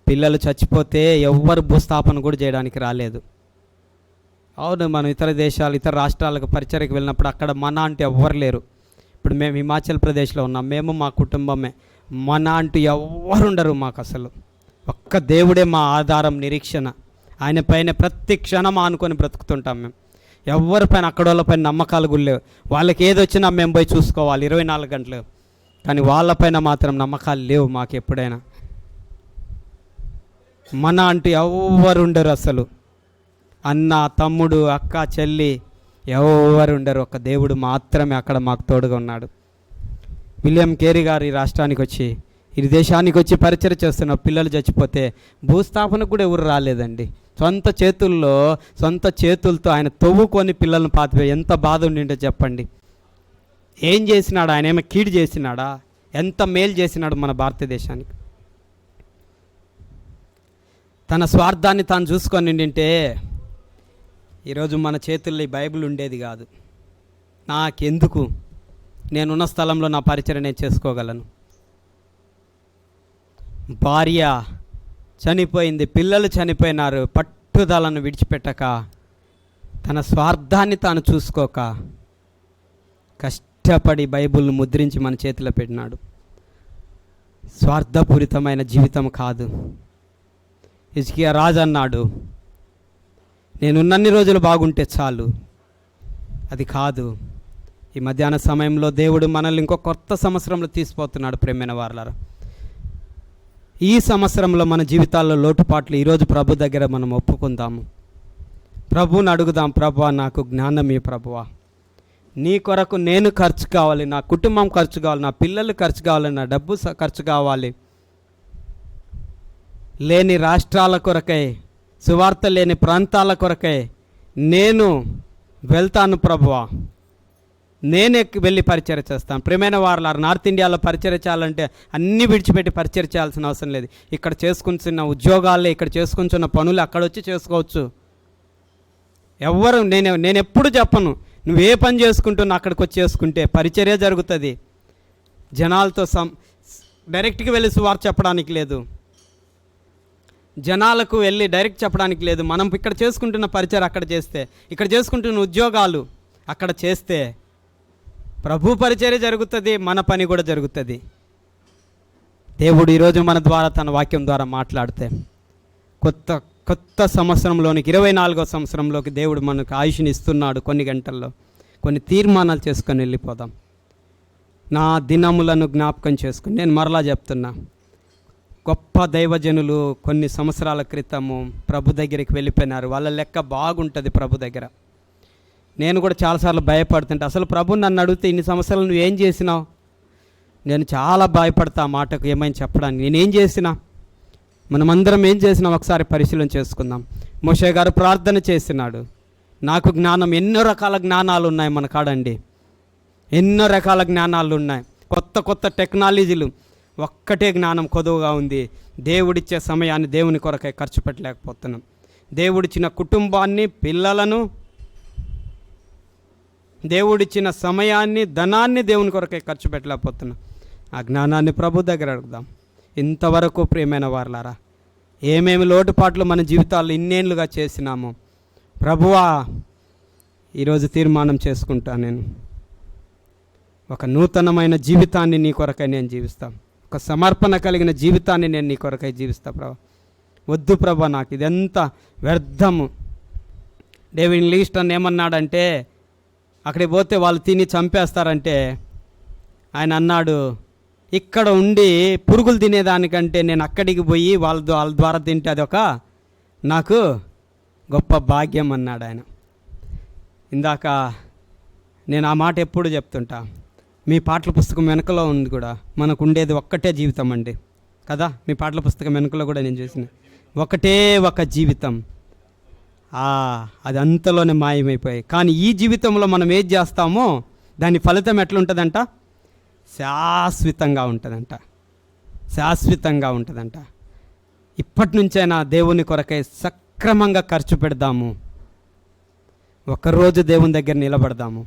పిల్లలు చచ్చిపోతే ఎవ్వరు భూస్థాపన కూడా చేయడానికి రాలేదు. అవును, మనం ఇతర దేశాలు ఇతర రాష్ట్రాలకు పరిచర్యకు వెళ్ళినప్పుడు అక్కడ మన అంటూ ఎవ్వరు లేరు. ఇప్పుడు మేము హిమాచల్ ప్రదేశ్లో ఉన్నాం, మేము మా కుటుంబమే. మన అంటూ ఎవ్వరు ఉండరు మాకు అసలు. ఒక్క దేవుడే మా ఆధారం, నిరీక్షణ. ఆయన పైన ప్రతి క్షణం ఆనుకొని బ్రతుకుతుంటాం మేము. ఎవరిపైన అక్కడ వాళ్ళపైన నమ్మకాలు కూడా లేవు. వాళ్ళకి ఏది వచ్చినా మేము పోయి చూసుకోవాలి 24 గంటలు. కానీ వాళ్ళపైన మాత్రం నమ్మకాలు లేవు మాకు ఎప్పుడైనా. మన అంటూ ఎవ్వరు ఉండరు అసలు. అన్న, తమ్ముడు, అక్క, చెల్లి ఎవరు ఉండరు. ఒక దేవుడు మాత్రమే అక్కడ మాకు తోడుగా ఉన్నాడు. విలియం కేరీ గారు ఈ రాష్ట్రానికి వచ్చి, ఈ దేశానికి వచ్చి పరిచయం చేస్తున్న పిల్లలు చచ్చిపోతే భూస్థాపనకు కూడా ఎవరు రాలేదండి. సొంత చేతులతో ఆయన తవ్వుకొని పిల్లలను పాతిపోయి ఎంత బాధ ఉండిందో చెప్పండి. ఏం చేసినాడు ఆయన? ఏమో కీడు చేసినాడా? ఎంత మేలు చేసినాడు మన భారతదేశానికి. తన స్వార్థాన్ని తాను చూసుకొని ఉండింటే ఈరోజు మన చేతుల్లో ఈ బైబిల్ ఉండేది కాదు. నాకెందుకు, నేనున్న స్థలంలో నా పరిచయం నేను చేసుకోగలను. భార్య చనిపోయింది, పిల్లలు చనిపోయినారు, పట్టుదలను విడిచిపెట్టక, తన స్వార్థాన్ని తాను చూసుకోక కష్టపడి బైబిల్ను ముద్రించి మన చేతిలో పెట్టినాడు. స్వార్థపూరితమైన జీవితం కాదు. హిజ్కియా రాజు అన్నాడు, నేనున్నన్ని రోజులు బాగుంటే చాలు. అది కాదు. ఈ మధ్యాహ్న సమయంలో దేవుడు మనల్ని ఇంకో కొత్త సంవత్సరంలో తీసుకుపోతున్నాడు. ప్రేమైన వారలారా, ఈ సంవత్సరంలో మన జీవితాల్లో లోటుపాట్లు ఈరోజు ప్రభు దగ్గర మనం ఒప్పుకుందాము. ప్రభువుని అడుగుదాం, ప్రభువా నాకు జ్ఞానం ఈ ప్రభువా, నీ కొరకు నేను ఖర్చు కావాలి, నా కుటుంబం ఖర్చు కావాలి, నా పిల్లలు ఖర్చు కావాలి, నా డబ్బు ఖర్చు కావాలి. లేని రాష్ట్రాల కొరకై, సువార్త లేని ప్రాంతాల కొరకై నేను వెళ్తాను ప్రభువా, నేనే వెళ్ళి పరిచర్య చేస్తాను. ప్రియమైన వారలారా, నార్త్ ఇండియాలో పరిచర్య చేయాలంటే అన్నీ విడిచిపెట్టి పరిచర్య చేయాల్సిన అవసరం లేదు. ఇక్కడ చేసుకుంటున్న ఉద్యోగాలే, ఇక్కడ చేసుకుంటున్న పనులు అక్కడ వచ్చి చేసుకోవచ్చు. నేను ఎప్పుడు చెప్పను, నువ్వే పని చేసుకుంటున్నా అక్కడికి వచ్చి చేసుకుంటే పరిచర్య జరుగుతుంది. జనాలతో డైరెక్ట్గా వెళ్ళి సువార్త చెప్పడానికి లేదు, జనాలకు వెళ్ళి డైరెక్ట్ చెప్పడానికి లేదు. మనం ఇక్కడ చేసుకుంటున్న పరిచయం అక్కడ చేస్తే, ఇక్కడ చేసుకుంటున్న ఉద్యోగాలు అక్కడ చేస్తే ప్రభు పరిచర్య జరుగుతుంది, మన పని కూడా జరుగుతుంది. దేవుడు ఈరోజు మన ద్వారా తన వాక్యం ద్వారా మాట్లాడితే కొత్త సంవత్సరంలోనికి 24వ సంవత్సరంలోకి దేవుడు మనకు ఆయుష్ని ఇస్తున్నాడు. కొన్ని గంటల్లో కొన్ని తీర్మానాలు చేసుకొని వెళ్ళిపోదాం. నా దినములను జ్ఞాపకం చేసుకుని, నేను మరలా చెప్తున్నా, గొప్ప దైవజనులు కొన్ని సంవత్సరాల క్రితము ప్రభు దగ్గరికి వెళ్ళిపోయినారు. వాళ్ళ లెక్క బాగుంటుంది ప్రభు దగ్గర. నేను కూడా చాలాసార్లు భయపడుతుంటే, అసలు ప్రభు నన్ను అడిగితే ఇన్ని సంవత్సరాలు నువ్వు ఏం చేసినావు, నేను చాలా భయపడతా ఆ మాటకు ఏమైనా చెప్పడానికి. నేనేం చేసినా, మనమందరం ఏం చేసినాం ఒకసారి పరిశీలన చేసుకుందాం. మోషే గారు ప్రార్థన చేసినాడు, నాకు జ్ఞానం, ఎన్నో రకాల జ్ఞానాలు ఉన్నాయి మన కాడండి, ఎన్నో రకాల జ్ఞానాలు ఉన్నాయి, కొత్త టెక్నాలజీలు. ఒక్కటే జ్ఞానం కొదువుగా ఉంది. దేవుడిచ్చే సమయాన్ని దేవుని కొరకై ఖర్చు పెట్టలేకపోతున్నాం. దేవుడిచ్చిన కుటుంబాన్ని, పిల్లలను, దేవుడిచ్చిన సమయాన్ని, ధనాన్ని దేవుని కొరకై ఖర్చు పెట్టలేకపోతున్నాం. ఆ జ్ఞానాన్ని ప్రభు దగ్గర అడుగుదాం. ఇంతవరకు ప్రియమైన వారలారా, ఏమేమి లోటుపాట్లు మన జీవితాల్లో ఇన్నేళ్ళుగా చేసినామో, ప్రభువా ఈరోజు తీర్మానం చేసుకుంటా, నేను ఒక నూతనమైన జీవితాన్ని నీ కొరకై నేను జీవిస్తాను, ఒక సమర్పణ కలిగిన జీవితాన్ని నేను నీ కొరకై జీవిస్తా ప్రభా. వద్దు ప్రభా, నాకు ఇదంతా వ్యర్థము. డేవిడ్ లివింగ్స్టన్ ఏమన్నాడంటే, అక్కడికి పోతే వాళ్ళు తిని చంపేస్తారంటే ఆయన అన్నాడు, ఇక్కడ ఉండి పురుగులు తినేదానికంటే నేను అక్కడికి పోయి వాళ్ళ ద్వారా తింటే అదొక నాకు గొప్ప భాగ్యం అన్నాడు ఆయన. ఇందాక నేను ఆ మాట ఎప్పుడు చెప్తుంటా, మీ పాటల పుస్తకం వెనుకలో ఉంది కూడా, మనకు ఉండేది ఒక్కటే జీవితం అండి కదా. మీ పాటల పుస్తకం వెనుకలో కూడా నేను చూసిన ఒకటే ఒక జీవితం, అది అంతలోనే మాయమైపోయాయి. కానీ ఈ జీవితంలో మనం ఏది చేస్తామో దాని ఫలితం ఎట్లుంటుందంట, శాశ్వతంగా ఉంటుందంట. ఇప్పటి నుంచైనా దేవుని కొరకై సక్రమంగా ఖర్చు పెడదాము. ఒకరోజు దేవుని దగ్గర నిలబడదాము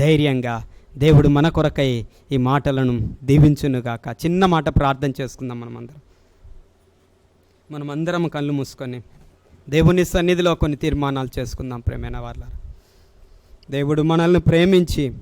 ధైర్యంగా. దేవుడు మన కొరకై ఈ మాటలను దీవించునుగాక. చిన్న మాట ప్రార్థన చేసుకుందాం. మనమందరం కళ్ళు మూసుకొని దేవుని సన్నిధిలో కొన్ని తీర్మానాలు చేసుకుందాం ప్రేమైన వాళ్ళ. దేవుడు మనల్ని ప్రేమించి